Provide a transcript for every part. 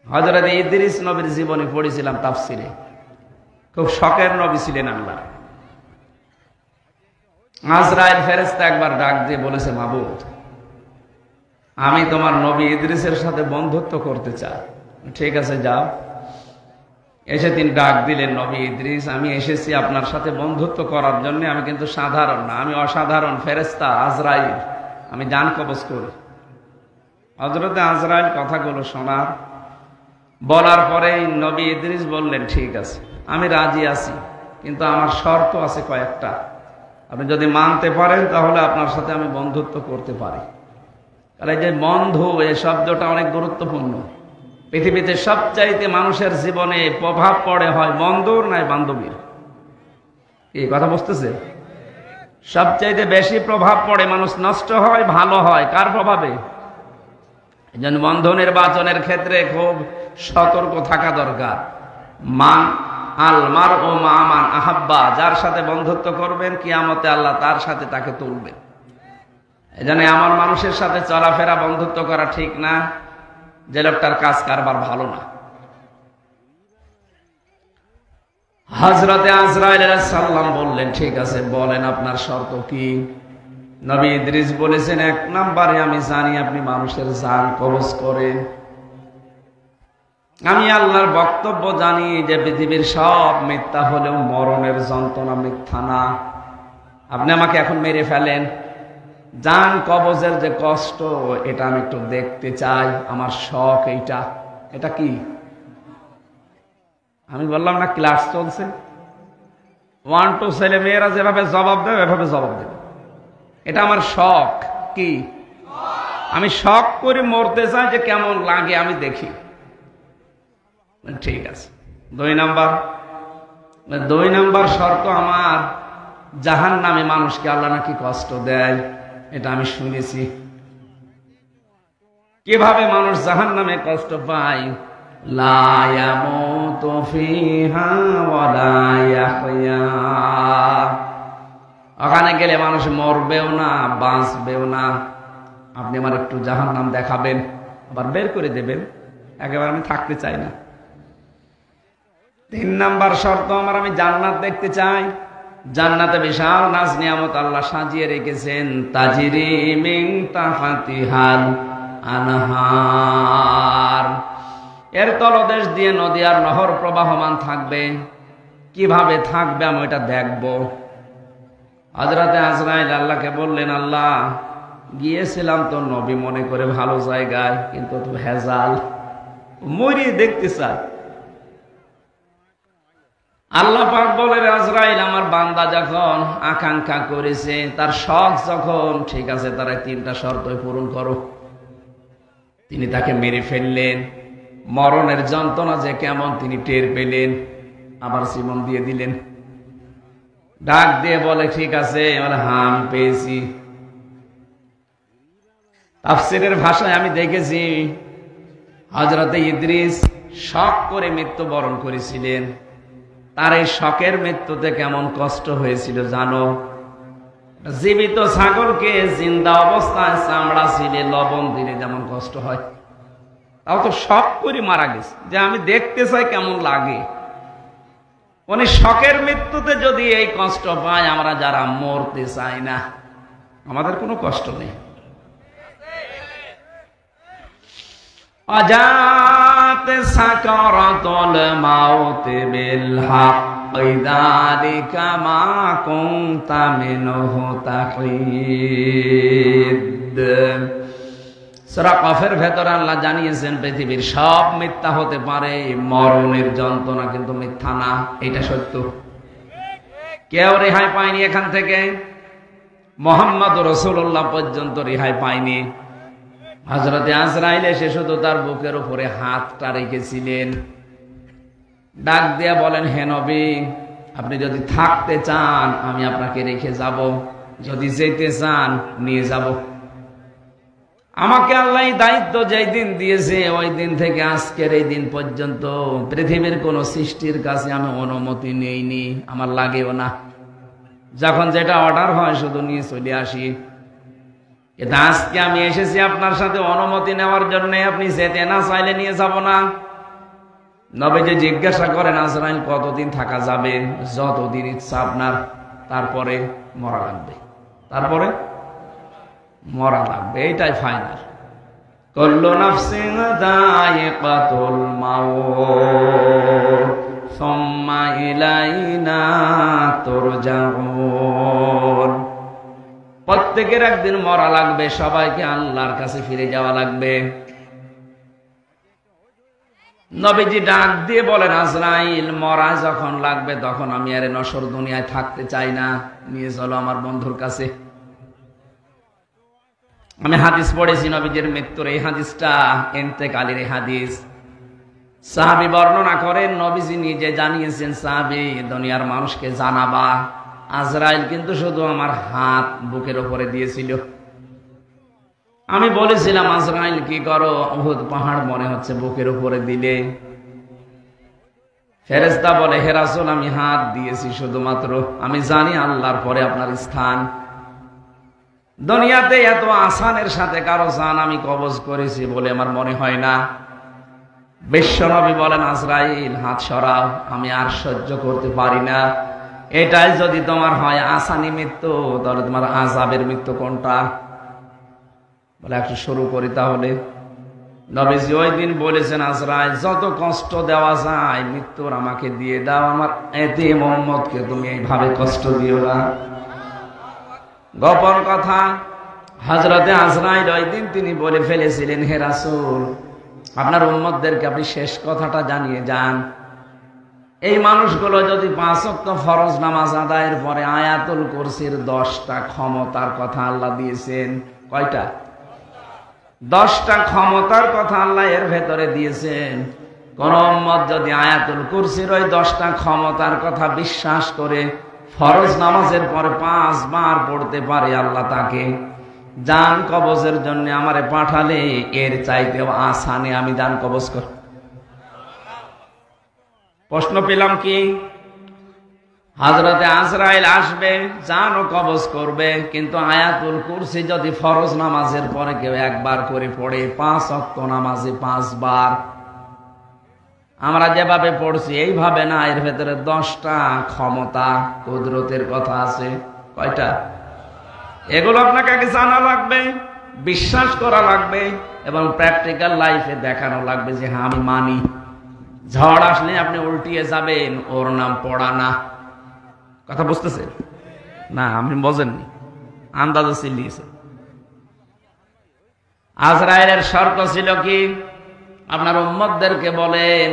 হযরত ইদ্রিস নবীর জীবনী পড়েছিলাম তাফসিরে। খুব শখের নবী ছিলেন আল্লাহ। আজরাইল ফেরেশতা একবার ডাক দিয়ে বলেছে, মাবুদ, আমি তোমার নবী ইদ্রিসের সাথে বন্ধুত্ব করতে চাই। ঠিক আছে, যাও। এসে তিনি ডাক দিলেন, নবী ইদ্রিস, আমি এসেছি আপনার সাথে বন্ধুত্ব করার জন্য। আমি কিন্তু সাধারণ না, আমি অসাধারণ ফেরেশতা আজরাইল, আমি জান কবজ করি। হযরতে আজরাইল কথাগুলো শোনার বলার পরেই নবী ইদ্রিস বললেন, ঠিক আছে, আমি রাজি আছি, কিন্তু আমার শর্ত আছে কয়েকটা। আপনি যদি মানতে পারেন তাহলে আপনার সাথে আমি বন্ধুত্ব করতে পারি। তাহলে যে বন্ধু, এই শব্দটা অনেক গুরুত্বপূর্ণ। পৃথিবীতে সবচাইতে মানুষের জীবনে প্রভাব পড়ে হয় বন্ধুর নয় বান্ধবীর। এই কথা বুঝতেছে? সবচাইতে বেশি প্রভাব পড়ে, মানুষ নষ্ট হয় ভালো হয় কার প্রভাবে? এই জন্য বন্ধু নির্বাচনের ক্ষেত্রে খুব সতর্ক থাকা দরকার। মান আলমার ও মান আহাব্বা, যার সাথে বন্ধুত্ব করবেন কিয়ামতে আল্লাহ তার সাথে তাকে তুলবেন। এই জন্য আমার মানুষের সাথে চলাফেরা বন্ধুত্ব করা ঠিক না, যে লোকটার কাজ কারবার ভালো না। হযরতে আজরাইল আলাইহিস সালাম বললেন, ঠিক আছে, বলেন আপনার শর্ত কি? নবী ইদ্রিস বলেছেন, এক নম্বরে আমি জানি আপনি মানুষের জান কবজ করেন। আমি আল্লাহর বক্তব্য জানি যে পৃথিবীর সব মিথ্যা হলেও মরণের যন্ত্রণা মিথ্যা না। আপনি আমাকে এখন মেরে ফেলেন, জান কবজের যে কষ্ট এটা আমি একটু দেখতে চাই, আমার শখ এইটা। এটা কি? আমি বললাম না ক্লাস চলছে, 1 2 ছেলে মেয়েরা যেভাবে জবাব দেবে এভাবে জবাব দেবে। এটা আমার শখ। কি? আমি শখ করে মরতে চাই, যে কেমন লাগে আমি দেখি। ঠিক আছে। 2 নাম্বার শর্ত আমার, জাহান্নামে মানুষকে আল্লাহ নাকি কষ্ট দেয়, এটা আমি শুনেছি। কিভাবে মানুষ জাহান্নামে কষ্ট পায়? লা ইয়ামুতু ফিহা ওয়া লা ইয়াহইয়া। ওখানে গেলে মানুষ মরবেও না, বাঁচবেও না। আপনি আমার একটু জাহান্নাম দেখাবেন, আবার বের করে দেবেন, একেবারে আমি থাকতে চাই না। 3 নাম্বার শর্ত আমার, আমি জান্নাত দেখতে চাই। জান্নাতে বিশাল নাজ নিয়ামত আল্লাহ সাজিয়ে রেখেছেন, তাজরি মিন তাহতিহাল আনহার, এর তলদেশ দিয়ে নদী আর নহর প্রবাহমান থাকবে। কিভাবে থাকবে আমি ওইটা দেখব। হযরতে আজরাইল আল্লাহকে বললেন, আল্লাহ, গিয়েছিলাম তো নবী মনে করে ভালো জায়গায়, কিন্তু তো ভেজাল, মরিয়ে দেখতে চাই। আল্লাহ পাক বলেন, আজরাইল, আমার বান্দা যখন আকাঙ্ক্ষা করেছে, তার শখ যখন, ঠিক আছে, তার 3টা শর্ত পূরণ করো। তিনি তাকে মেরে ফেললেন। মরণের যন্ত্রণা যে কেমন তিনি টের পেলেন, আবার জীবন দিয়ে দিলেন। ডাক দিয়ে বলে, ঠিক আছে, বলে, হ্যাঁ আমি পেয়েছি। তাফসীরের ভাষায় আমি দেখেছি হযরতে ইদ্রিস শখ করে মৃত্যুবরণ করেছিলেন। তার এই শখের মৃত্যুতে কেমন কষ্ট হয়েছিল জানো? জীবিত ছাগলকে জিন্দা অবস্থায় চামড়া ছিলে লবণ দিলে যেমন কষ্ট হয়, তাও তো শখ করে মারা গেছে, যে আমি দেখতে চাই কেমন লাগে। উনি শখের মৃত্যুতে যদি এই কষ্ট পায়, আমরা যারা মরতে চাই না, আমাদের কোনো কষ্ট নেই। আজাত সাকারাতুল মাউত বিল হক যালিকা মা কুনতা মিনহু তাহিদ। সূরা কফের ভেতর আল্লাহ জানিয়েছেন, পৃথিবীর সব মিথ্যা হতে পারে, মরণের যন্ত্রণা কিন্তু মিথ্যা না। এটা সত্য। কেউ রেহাই পায়নি এখান থেকে, মুহাম্মদ রাসূলুল্লাহ পর্যন্ত রেহাই পায়নি। হযরতে আজরাইল এসে শুধু তার বুকের উপরে হাতটা রেখেছিলেন। ডাক দিয়া বলেন, হে নবী, আপনি যদি থাকতে চান আমি আপনাকে রেখে যাব, যদি যেতে চান নিয়ে যাব। আমাকে আল্লাহ দায়িত্ব যেই দিন দিয়েছে, ওই দিন থেকে আজকের এই দিন পর্যন্ত পৃথিবীর কোন সৃষ্টির কাছে আমি অনুমতি নেইনি, আমার লাগেও না। যখন যেটা অর্ডার হয় শুধু নিয়ে চলে আসি। কিন্তু আজকে আমি এসেছি আপনার সাথে অনুমতি নেওয়ার জন্য। আপনি যেতে না চাইলে নিয়ে যাব না। নবীজি জিজ্ঞাসা করেন, আজরাইল কতদিন থাকা যাবে? যতদিন ইচ্ছা আপনার, তারপরে মরা লাগবে। তারপরে মরা লাগবে, এইটাই ফাইনাল। কুল্লু নাফসিন যায়িকাতুল মাউত সুম্মা ইলাইনা তুরজাউন। প্রত্যেকের একদিন মরা লাগবে, সবাইকে আল্লাহর কাছে ফিরে যাওয়া লাগবে। নবীজি ডাক দিয়ে বলেন, আজরাইল মরা যখন লাগবে তখন আমি আর নশ্বর দুনিয়ায় থাকতে চাই না, নিয়ে চলো আমার বন্ধুর কাছে। আমি হাদিস পড়েছি নবীজির মৃত্যুর, এই হাদিসটা ইন্তেকালের হাদিস। সাহাবী বর্ণনা করেন, নবীজি নিজে জানিয়েছেন, সাহাবী দুনিয়ার মানুষকে জানাবা আজরাইল কিন্তু শুধু আমার হাত বুকের উপরে দিয়েছিল। আমি বলেছিলাম, আজরাইল কি করো? উহুদ পাহাড় মনে হচ্ছে বুকের উপরে দিলে। ফেরেশতা বলে, হে রাসূল, আমি হাত দিয়েছি শুধুমাত্র, আমি জানি আল্লাহর পরে আপনার স্থান। দুনিয়াতে এত আসানের সাথে কারো জান আমি কবজ করেছি বলে আমার মনে হয় না। বিশ্বনবী বলেন, আজরাইল হাত সরাও, আমি আর সহ্য করতে পারি না। এটাই যদি তোমার হয় আসানি মৃত্যু, তাহলে তোমার আযাবের মৃত্যু কোনটা? বলে একটু শুরু করি তাহলে। নবীজি ওই দিন বলেছেন, আজরাইল যত কষ্ট দেওয়া যায় মৃত্যুর আমাকে দিয়ে দাও, আমার এতিম উম্মতকে তুমি এইভাবে কষ্ট দিও না। গোপন কথা, হযরতে আজরাইল ওই দিন তিনি বলে ফেলেছিলেন, হে রাসূল, আপনার উম্মতদেরকে আপনি শেষ কথাটা জানিয়ে যান। এই মানুষগুলো যদি 5 ওয়াক্ত ফরজ নামাজ আদায়ের পরে আয়াতুল কুরসির 10টা ক্ষমতার কথা আল্লাহ দিয়েছেন। কয়টা? 10টা ক্ষমতার কথা আল্লাহ এর ভেতরে দিয়েছেন। কোন উম্মত যদি আয়াতুল কুরসির ওই 10টা ক্ষমতার কথা বিশ্বাস করে ফরজ নামাজের পরে 5 বার পড়তে পারে, আল্লাহ তাকে জান কবজের জন্য আমারে পাঠালে এর চাইতে আসানে আমি জান কবজ কর। প্রশ্ন পেলাম কি? হযরতে আজরাইল আসবে, জানও কবজ করবে, কিন্তু আয়াতুল কুরসি যদি ফরজ নামাজের পরে কেউ একবার করে পড়ে, 5 ওয়াক্ত নামাজে 5 বার, আমরা যেভাবে পড়ছি এইভাবে না, এর ভেতরে 10টা ক্ষমতা কুদরতের কথা আছে। কয়টা? এগুলো আপনাকে আগে জানা লাগবে, বিশ্বাস করা লাগবে, এবং প্র্যাকটিক্যাল লাইফে দেখানো লাগবে যে হ্যাঁ আমি মানি। ঝড় আসলে আপনি উল্টিয়ে যাবেন, ওর নাম পড়া না। কথা বুঝতেছেন না? আপনি বোঝেননি, আন্দাজে চিল্লিয়েছে। আজরাইলের শর্ত ছিল কি? আপনার উম্মতদেরকে বলেন,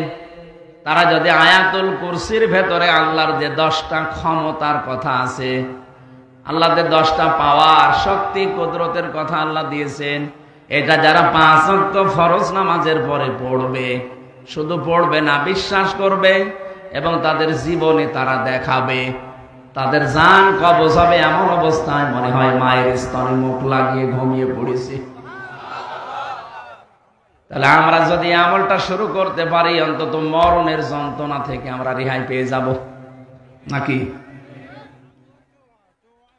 তারা যদি আয়াতুল কুরসির ভেতরে আল্লাহর যে 10টা ক্ষমতার কথা আছে, আল্লাহর যে 10টা পাওয়ার, শক্তি, কুদরতের কথা আল্লাহ দিয়েছেন, এটা যারা 5 ওয়াক্ত ফরজ নামাজের পরে পড়বে, শুধু পড়বে না, বিশ্বাস করবে এবং তাদের জীবনে তারা দেখাবে, তাদের জান কবজ হবে এমন অবস্থায় মনে হয় মায়ের স্তনে মুখ লাগিয়ে ঘুমিয়ে পড়েছে। তাহলে আমরা যদি আমলটা শুরু করতে পারি, অন্তত মরণের যন্ত্রণা থেকে আমরা রেহাই পেয়ে যাব। নাকি?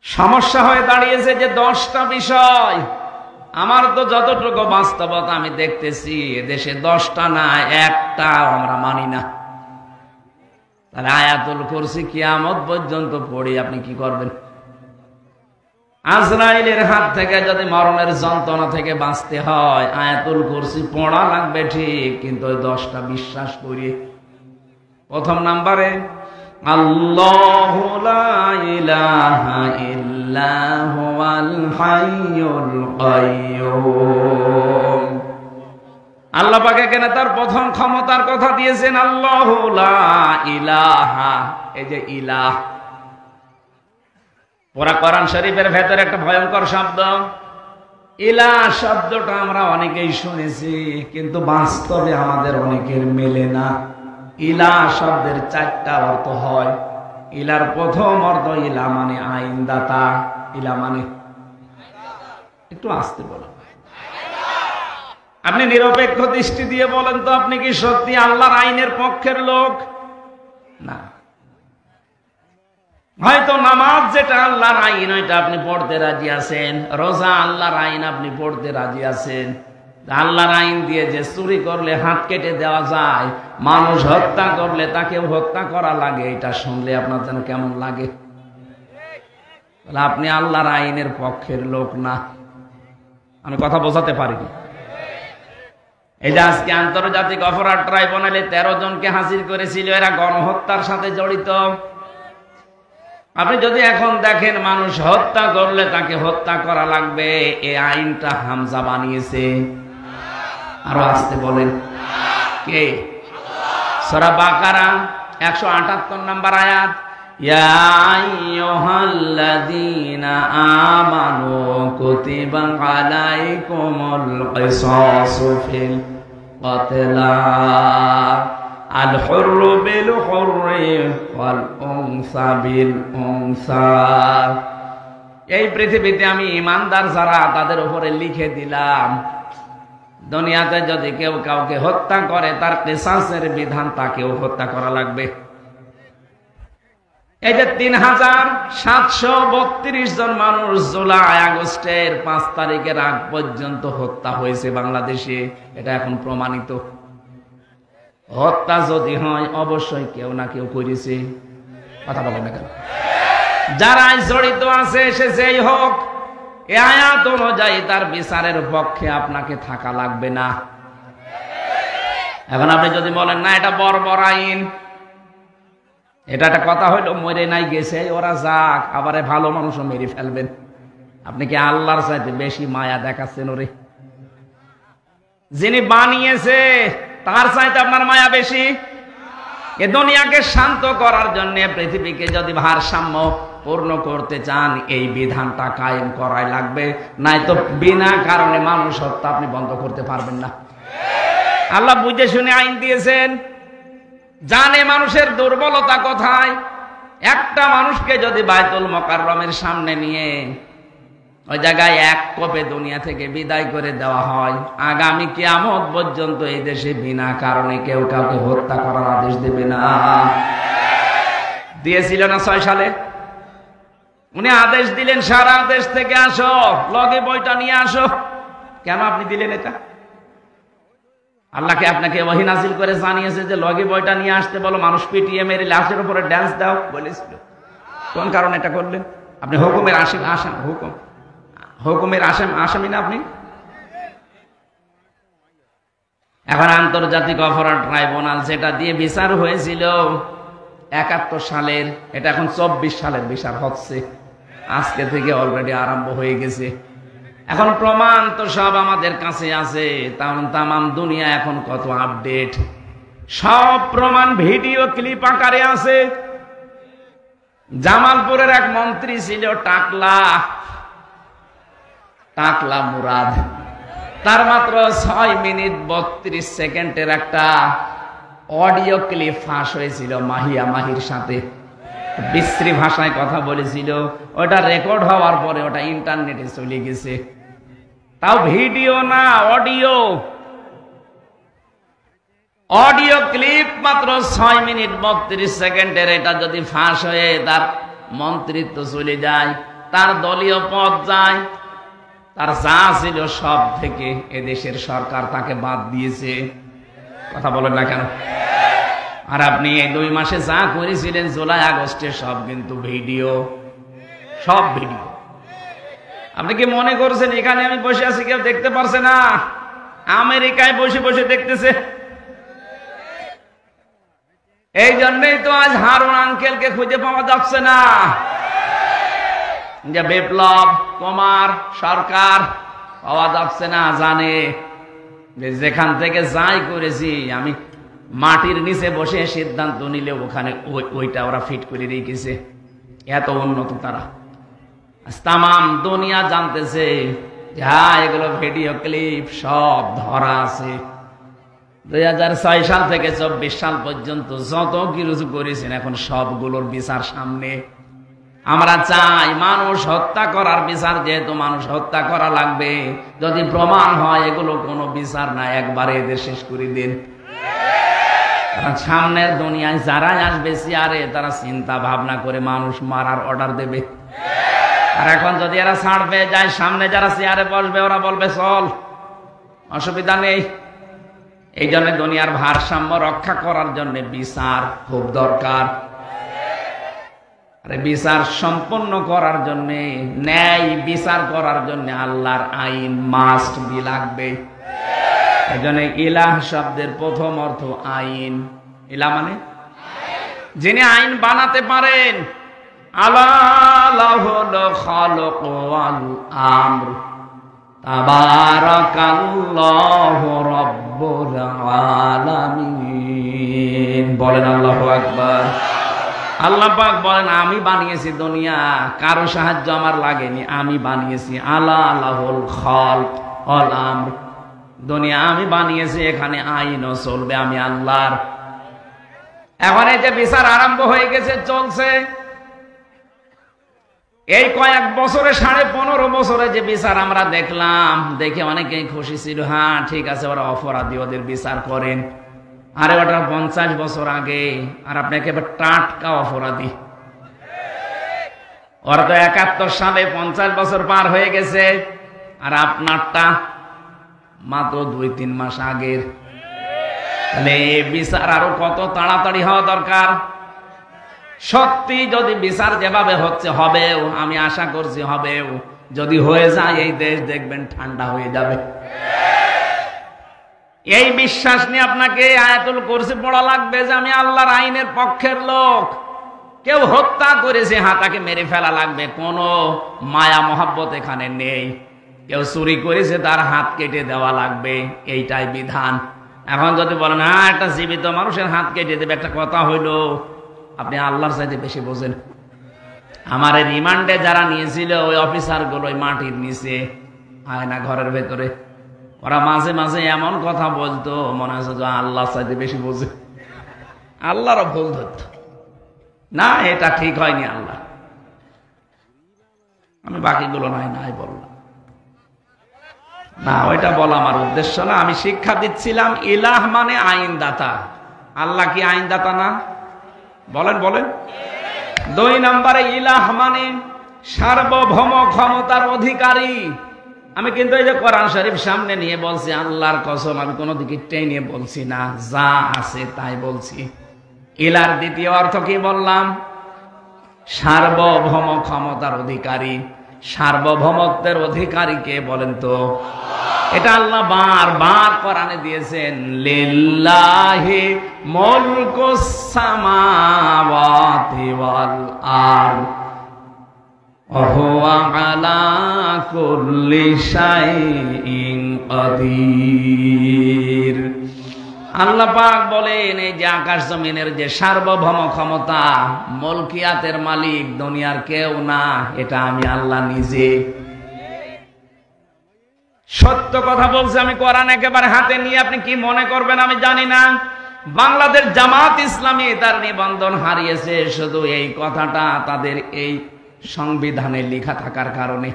সমস্যা হয়ে দাঁড়িয়েছে যে 10টা বিষয়। আমার তো যতটুকু বাস্তবতা আমি দেখতেছি, এদেশে 10টা না, একটাও আমরা মানি না। তাহলে আয়াতুল কুরসি কিয়ামত পর্যন্ত পড়ি আপনি কি করবেন? আজরাইলের হাত থেকে যদি মরণের যন্ত্রণা থেকে বাঁচতে হয়, আয়াতুল কুরসি পড়া লাগবে ঠিক, কিন্তু ওই 10টা বিশ্বাস করি। প্রথম নাম্বারে, আল্লাহু লা ইলাহা ইল্লা হুয়াল হাইয়ুল কাইয়্যুম। আল্লাহ পাক এখানে তার প্রথম ক্ষমতার কথা দিয়েছেন, আল্লাহু লা ইলাহা। এই যে ইলাহ, পুরা কোরআন শরীফের ভেতরে একটা ভয়ঙ্কর শব্দ ইলাহ শব্দটা আমরা অনেকেই শুনেছি, কিন্তু বাস্তবে আমাদের অনেকের মেলে না। ইলাহ শব্দের 4টা অর্থ হয়। ইলার প্রথম অর্থ, ইলা মানে আইনদাতা। ইলা মানে, একটু আস্তে বলেন, আপনি নিরপেক্ষ দৃষ্টি দিয়ে বলেন তো, আপনি কি সত্যি আল্লাহর আইনের পক্ষের লোক? না। হয়তো নামাজ যেটা আল্লাহর আইন ওইটা আপনি পড়তে রাজি আছেন, রোজা আল্লাহর আইন আপনি পড়তে রাজি আছেন, আল্লাহর আইন দিয়ে যে চুরি করলে হাত কেটে দেওয়া যায়, মানুষ হত্যা করলে তাকে হত্যা করা লাগে, এটা শুনলে আপনার যেন কেমন লাগে? আপনি আল্লাহর আইনের পক্ষের লোক না। আমি কথা বোঝাতে পারিনি। এই যে আজকে আন্তর্জাতিক অপরাধ ট্রাইব্যুনালে 13 জনকে হাজির করেছিল, এরা গণহত্যার সাথে জড়িত। আপনি যদি এখন দেখেন মানুষ হত্যা করলে তাকে হত্যা করা লাগবে, এই আইনটা হামজা বানিয়েছে। আরো আসতে বলেন কে? সূরা বাকারা 178 নম্বর আয়াত, ইয়া আইয়ুহাল্লাযীনা আমানু কুতিবা আলাইকুমুল কিসাসু ফিল ক্বাতলা আল হুররু বিল হুররি ওয়াল উনসা বিল উনসা। এই পৃথিবীতে আমি ঈমানদার যারা তাদের উপরে লিখে দিলাম, দুনিয়াতে যদি কেউ কাউকে হত্যা করে তার কিসাসের বিধান, তাকেও হত্যা করা লাগবে। এই যে 3732 জন মানুষ জুলাই আগস্টের 5 তারিখের আগ পর্যন্ত হত্যা হয়েছে বাংলাদেশে, এটা এখন প্রমাণিত। হত্যা যদি হয় অবশ্যই কেউ না কেউ করেছে। কথা বলেন না কেন? যারাই জড়িত আছে সে যেই হোক, এই আয়াত অনুযায়ী তার বিচারের পক্ষে আপনাকে থাকা লাগবে না। এখন আপনি যদি বলেন না এটা বর্বর আইন, এটা একটা কথা হইলো, মরে নাই গেছে ওরা যাক, আবার ভালো মানুষও মেরে ফেলবেন। আপনি কি আল্লাহর চাইতে বেশি মায়া দেখাচ্ছেন ওরে? যিনি বানিয়েছে তার চাইতে আপনার মায়া বেশি? এ দুনিয়াকে শান্ত করার জন্য, পৃথিবীকে যদি ভারসাম্য পূর্ণ করতে চান, এই বিধানটা কায়েম করাই লাগবে, নাই তো বিনা কারণে মানুষ হত্যা আপনি বন্ধ করতে পারবেন না। আল্লাহ বুঝে শুনে আইন দিয়েছেন, জানে মানুষের দুর্বলতা কোথায়। একটা মানুষকে যদি বাইতুল মুকাররমের সামনে নিয়ে ওই জায়গায় এক কোপে দুনিয়া থেকে বিদায় করে দেওয়া হয়, আগামী কিয়ামত পর্যন্ত এই দেশে বিনা কারণে কেউ কাউকে হত্যা করার আদেশ দেবে না। দিয়েছিল না 6 সালে? উনি আদেশ দিলেন সারা দেশ থেকে আসো, লগে বইটা নিয়ে আসো। কেন আপনি দিলেন এটা? আল্লাহকে আপনাকে ওহী নাযিল করে জানিয়েছে যে লগে বইটা নিয়ে আসতে বলো, মানুষ পিটিয়ে মেরে লাশের উপরে ড্যান্স দাও বলেছিল। কোন কারণে এটা করলেন? আপনি হুকুমের হুকুমের আসামি না আপনি? এখন আন্তর্জাতিক অপরাধ ট্রাইব্যুনাল যেটা দিয়ে বিচার হয়েছিল 71 সালের, এটা এখন 24 সালের বিচার হচ্ছে। আজকে থেকে অলরেডি আরম্ভ হয়ে গেছে। এখন প্রমাণ তো সব আমাদের কাছে আছে, তামাম দুনিয়া এখন কত আপডেট, সব প্রমাণ ভিডিও ক্লিপ আকারে আছে। জামালপুরের এক মন্ত্রী ছিল টাকলা মুরাদ, তার মাত্র 6 মিনিট 32 সেকেন্ডের একটা অডিও ক্লিপ ফাঁস হয়েছিল মাহির সাথে। বিশ্রী ভাষায় কথা বলেছিল, ওটা রেকর্ড হওয়ার পরে ওটা ইন্টারনেটে চলে গেছে। তাও ভিডিও না, অডিও ক্লিপ মাত্র 6 মিনিট 32 সেকেন্ডের। এটা যদি ফাঁস হয়ে তার মন্ত্রিত্ব চলে যায়, তার দলীয় পদ যায়, তার যা ছিল সব থেকে এদেশের সরকার তাকে বাদ দিয়েছে। কথা বলেন না কেন? আর আপনি এই 2 মাসে যা করেছিলেন জুলাই আগস্টে, সব কিন্তু ভিডিও, সব ভিডিও। আপনি কি মনে করছেন এখানে আমি বসে আছি কেউ দেখতে পারছে না? আমেরিকায় বসে বসে দেখতেছে। এই জন্যই তো আজ হারুন আঙ্কেলকে খুঁজে পাওয়া যাচ্ছে না। যে বিপ্লব কুমার সরকার পাওয়া যাচ্ছে না, জানে যে যেখান থেকে যাই করেছি আমি মাটির নিচে বসে সিদ্ধান্ত নিলে ওখানে ওইটা ওরা ফিট করে রেখেছে। এত উন্নত তারা। তামাম দুনিয়া জানতেছে যে হ্যাঁ, এগুলো ভিডিও ক্লিপ সব ধরা আছে। 2006 সাল থেকে 24 সাল পর্যন্ত যত কিছু করেছেন এখন সবগুলোর বিচার সামনে। আমরা চাই মানুষ হত্যা করার বিচার, যেহেতু মানুষ হত্যা করা লাগবে, যদি প্রমাণ হয় এগুলো কোনো বিচার না, একবারে এদের শেষ করে দিন। সামনের দুনিয়ায় যারাই আসবে চেয়ারে, তারা চিন্তা ভাবনা করে মানুষ মারার অর্ডার দেবে। আর এখন যদি এরা ছাড় পেয়ে যায়, সামনে যারা চেয়ারে বসবে ওরা বলবে চল, অসুবিধা নেই। এই জন্য দুনিয়ার ভারসাম্য রক্ষা করার জন্য বিচার খুব দরকার। আরে বিচার সম্পন্ন করার জন্য, ন্যায় বিচার করার জন্য আল্লাহর আইন মাস্ট বি লাগবে। এই জন্য ইলাহ শব্দের প্রথম অর্থ আইন। ইলাহ মানে যিনি আইন বানাতে পারেন। আলা লাহুল খালক ওয়াল আমর তাবারাকাল্লাহু রাব্বুল আলামিন। বলেন আল্লাহু আকবার। আল্লাহ পাক বলেন আমি বানিয়েছি দুনিয়া, কারো সাহায্য আমার লাগেনি, আমি বানিয়েছি। আলা লাহুল খালক ওয়াল আমর, দুনিয়া আমি বানিয়েছি, এখানে আইনও চলবে আমি আল্লাহর। এখন এই যে বিচার আরম্ভ হয়ে গেছে, চলছে। এই কয়েক বছরে 15.5 বছরে যে বিচার আমরা দেখলাম, দেখে অনেকেই খুশি ছিল। হ্যাঁ ঠিক আছে, ওরা অপরাধী, ওদের বিচার করেন। আরে ওটা 50 বছর আগে, আর আপনাকে এবার টাটকা অপরাধী। ওরা তো 71 সালে 50 বছর পার হয়ে গেছে, আর আপনারটা মাত্র 2-3 মাস আগের। তাহলে বিচার আরো কত তাড়াতাড়ি হওয়া দরকার। সত্যি যদি বিচার যেভাবে হচ্ছে হবেও, আমি আশা করছি হবেও, যদি হয়ে যায় এই দেশ দেখবেন ঠান্ডা হয়ে যাবে। এই বিশ্বাস নিয়ে আপনাকে আয়াতুল কুরসি পড়া লাগবে যে আমি আল্লাহর আইনের পক্ষের লোক। কেউ হত্যা করেছে, তাকে মেরে ফেলা লাগবে, কোনো মায়া মহব্বত এখানে নেই। কেউ চুরি করেছে, তার হাত কেটে দেওয়া লাগবে, এইটাই বিধান। এখন যদি বলেন হ্যাঁ একটা জীবিত মানুষের হাত কেটে দেবে, একটা কথা হইল, আপনি আল্লাহর চাইতে বেশি বোঝেন। আমার এই রিমান্ডে যারা নিয়েছিল, ওই অফিসার গুলো ওই মাটির নিচে আয়না ঘরের ভেতরে, ওরা মাঝে মাঝে এমন কথা বলতো, মনে হচ্ছে যে আল্লাহর চাইতে বেশি বোঝে। আল্লাহরও ভুল ধরত না, এটা ঠিক হয়নি আল্লাহ। আমি বাকিগুলো নাই বললাম না, ওইটা বলা আমার উদ্দেশ্য না। আমি শিক্ষা দিচ্ছিলাম ইলাহ মানে আইনদাতা। আল্লাহ কি আইনদাতা না? বলেন বলেন। 2 নম্বরে ইলাহ মানে সার্বভৌম ক্ষমতার অধিকারী। আমি কিন্তু এই যে কোরআন শরীফ সামনে নিয়ে বলছি, আল্লাহর কসম আমি কোনো দিকে টেনে বলছি না, যা আছে তাই বলছি। ইলার দ্বিতীয় অর্থ কি বললাম? সার্বভৌম ক্ষমতার অধিকারী। সার্বভৌমত্বের অধিকারী কে বলেন তো? এটা আল্লাহ বারবার কোরআনে দিয়েছেন, লিল্লাহি মুলকুস সামাওয়াতি ওয়াল আরদ ওয়া হুয়া আলা কুল্লি শাইইন কাদির। আল্লাহ পাক বলেন এই যে আকাশ জমিনের যে সার্বভৌম ক্ষমতা, মুলকিয়াতের মালিক দুনিয়ার কেউ না, এটা আমি আল্লাহ নিজে। সত্য কথা বলছি আমি, কোরআন একেবারে হাতে নিয়ে আপনি কি মনে করবেন আমি জানি না। বাংলাদেশ জামাত ইসলামী তার নিবন্ধন হারিয়েছে শুধু এই কথাটা তাদের এই সংবিধানে লেখা থাকার কারণে।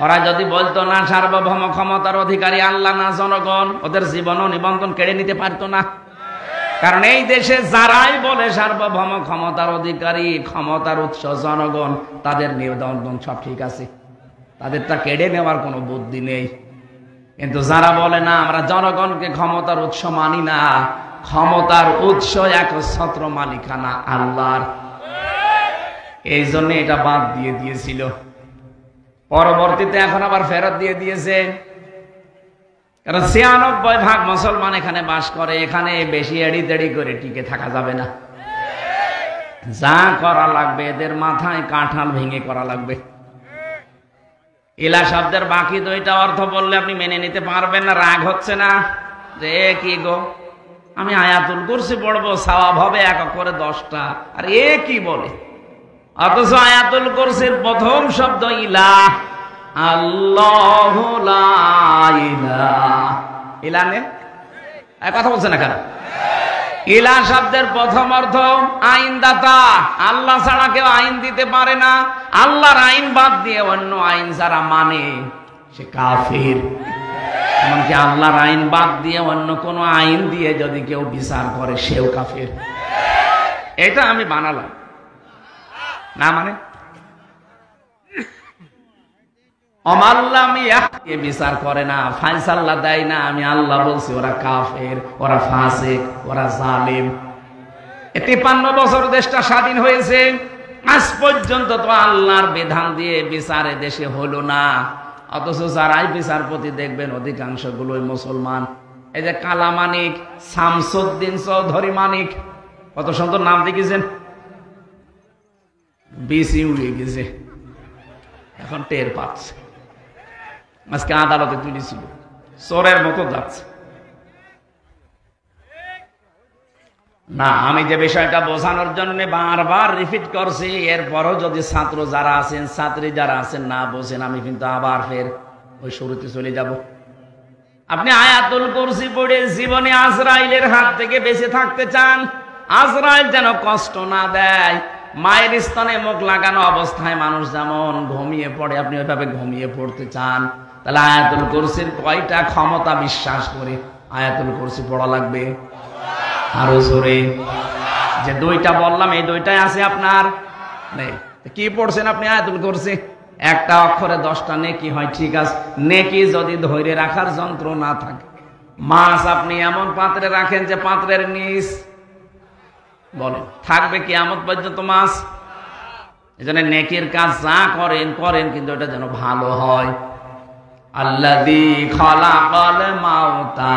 ওরা যদি বলতো না সার্বভৌম ক্ষমতার অধিকারী আল্লাহ না জনগণ, ওদের জীবনও নিবন্ধন কেড়ে নিতে পারতো না। কারণ এই দেশে যারাই বলে সার্বভৌম ক্ষমতার অধিকারী, ক্ষমতার উৎস জনগণ, তাদের নিবন্ধন সব ঠিক আছে, তাদের তা কেড়ে নেওয়ার কোনো বুদ্ধি নেই। কিন্তু যারা বলে না আমরা জনগণকে ক্ষমতার উৎস মানি না, ক্ষমতার উৎস একচ্ছত্র মালিকানা আল্লাহর, এই জন্য এটা বাদ দিয়ে দিয়েছিল। পরবর্তীতে এখন আবার ফেরত দিয়ে দিয়েছে। কারণ ৯৬% মুসলমান এখানে বাস করে, এখানে বেশি এড়ি তেড়ি করে টিকে থাকা যাবে না। যা করা লাগবে এদের মাথায় কাঁঠাল ভেঙে করা লাগবে। ইলা শব্দের বাকি 2টা অর্থ বললে আপনি মেনে নিতে পারবেন না, রাগ হচ্ছে না যে কি গো, আমি আয়াতুল কুরসি পড়বো, সওয়াব হবে 1 করে 10টা, আর এ কি বলে। অথচ আয়াতুল কুরসির প্রথম শব্দ ইলাহ, আল্লাহু লা ইলাহা ইল্লা নে, কথা বলছে না কেন? ইলাহ শব্দের প্রথম অর্থ আইনদাতা। আল্লাহ ছাড়া কেউ আইন দিতে পারে না। আল্লাহর আইন বাদ দিয়ে অন্য আইন যারা মানে সে কাফির। এমনকি আল্লাহর আইন বাদ দিয়ে অন্য কোনো আইন দিয়ে যদি কেউ বিচার করে সেও কাফির। এটা আমি বানালাম না, মানে অমাল্লাম ইয়াহকে বিচার করে না, ফায়সালা দেয় না, আমি আল্লাহ বলছি ওরা কাফের, ওরা ফাসিক, ওরা জালিম। 53 বছর দেশটা স্বাধীন হয়েছে, আজ পর্যন্ত তো আল্লাহর বিধান দিয়ে বিচারে দেশে হলো না। অথচ যারাই বিচারপতি দেখবেন অধিকাংশ গুলোই মুসলমান। এই যে কালা মানিক, শামসুদ্দিন চৌধুরী মানিক, কত সুন্দর নাম দেখেছেন, বিসি উড়ে গেছে, এখন টের পাচ্ছে। আজকে আদালতে তুলেছিল, চোরের মতো যাচ্ছে না। আমি যে বিষয়টা বোঝানোর জন্য বারবার রিপিট করছি, এরপরও যদি ছাত্র যারা আছেন, ছাত্রী যারা আছেন না বোঝেন, আমি কিন্তু আবার ফের ওই শুরুতে চলে যাব। আপনি আয়াতুল কুরসি পড়ে জীবনে আজরাইলের হাত থেকে বেঁচে থাকতে চান, আজরাইল যেন কষ্ট না দেয়। মায়ের স্তনে মুখ লাগানো অবস্থায় মানুষ যেমন ঘুমিয়ে পড়ে, আপনি ওইভাবে ঘুমিয়ে পড়তে চান, তাহলে আয়াতুল কুরসির কয়টা ক্ষমতা বিশ্বাস করে আয়াতুল কুরসি পড়া লাগবে? আরো জোরে। যে দুইটা বললাম এই দুইটাই আছে আপনার নেই। কি পড়ছেন আপনি আয়াতুল কুরসি? একটা অক্ষরে 10টা নেকি হয়, ঠিক আছে। নেকি যদি ধরে রাখার যন্ত্র না থাকে, মাছ আপনি এমন পাত্রে রাখেন যে পাত্রের নিচ বলেন থাকবে কিয়ামত পর্যন্ত মাছ। এজন্য নেকির কাজ যা করেন করেন, কিন্তু এটা যেন ভালো হয়। আল্লাযী খালাকাল মাউতা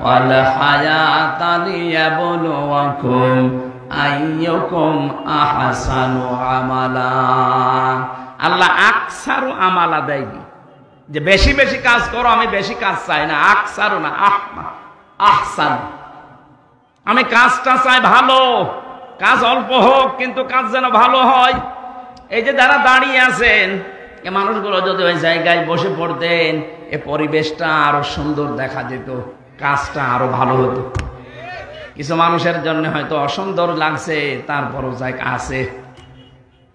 ওয়াল হায়াতা লিয়াবলুয়াকুম আইয়ুকুম আহসানু আমালা। আল্লাহ আকসারু আমালা দেয়নি যে বেশি বেশি কাজ করো, আমি বেশি কাজ চাই না, আকসারু না, আহসান। আমি কাজটা চাই ভালো, কাজ অল্প হোক কিন্তু কাজ যেন ভালো হয়। এই যে যারা দাঁড়িয়ে আছেন, এ মানুষগুলো যদি ওই জায়গায় বসে পড়তেন, এ পরিবেশটা আরো সুন্দর দেখা যেত, কাজটা আরো ভালো হতো। কিছু মানুষের জন্য হয়তো অসুন্দর লাগছে, তারপরও জায়গা আছে,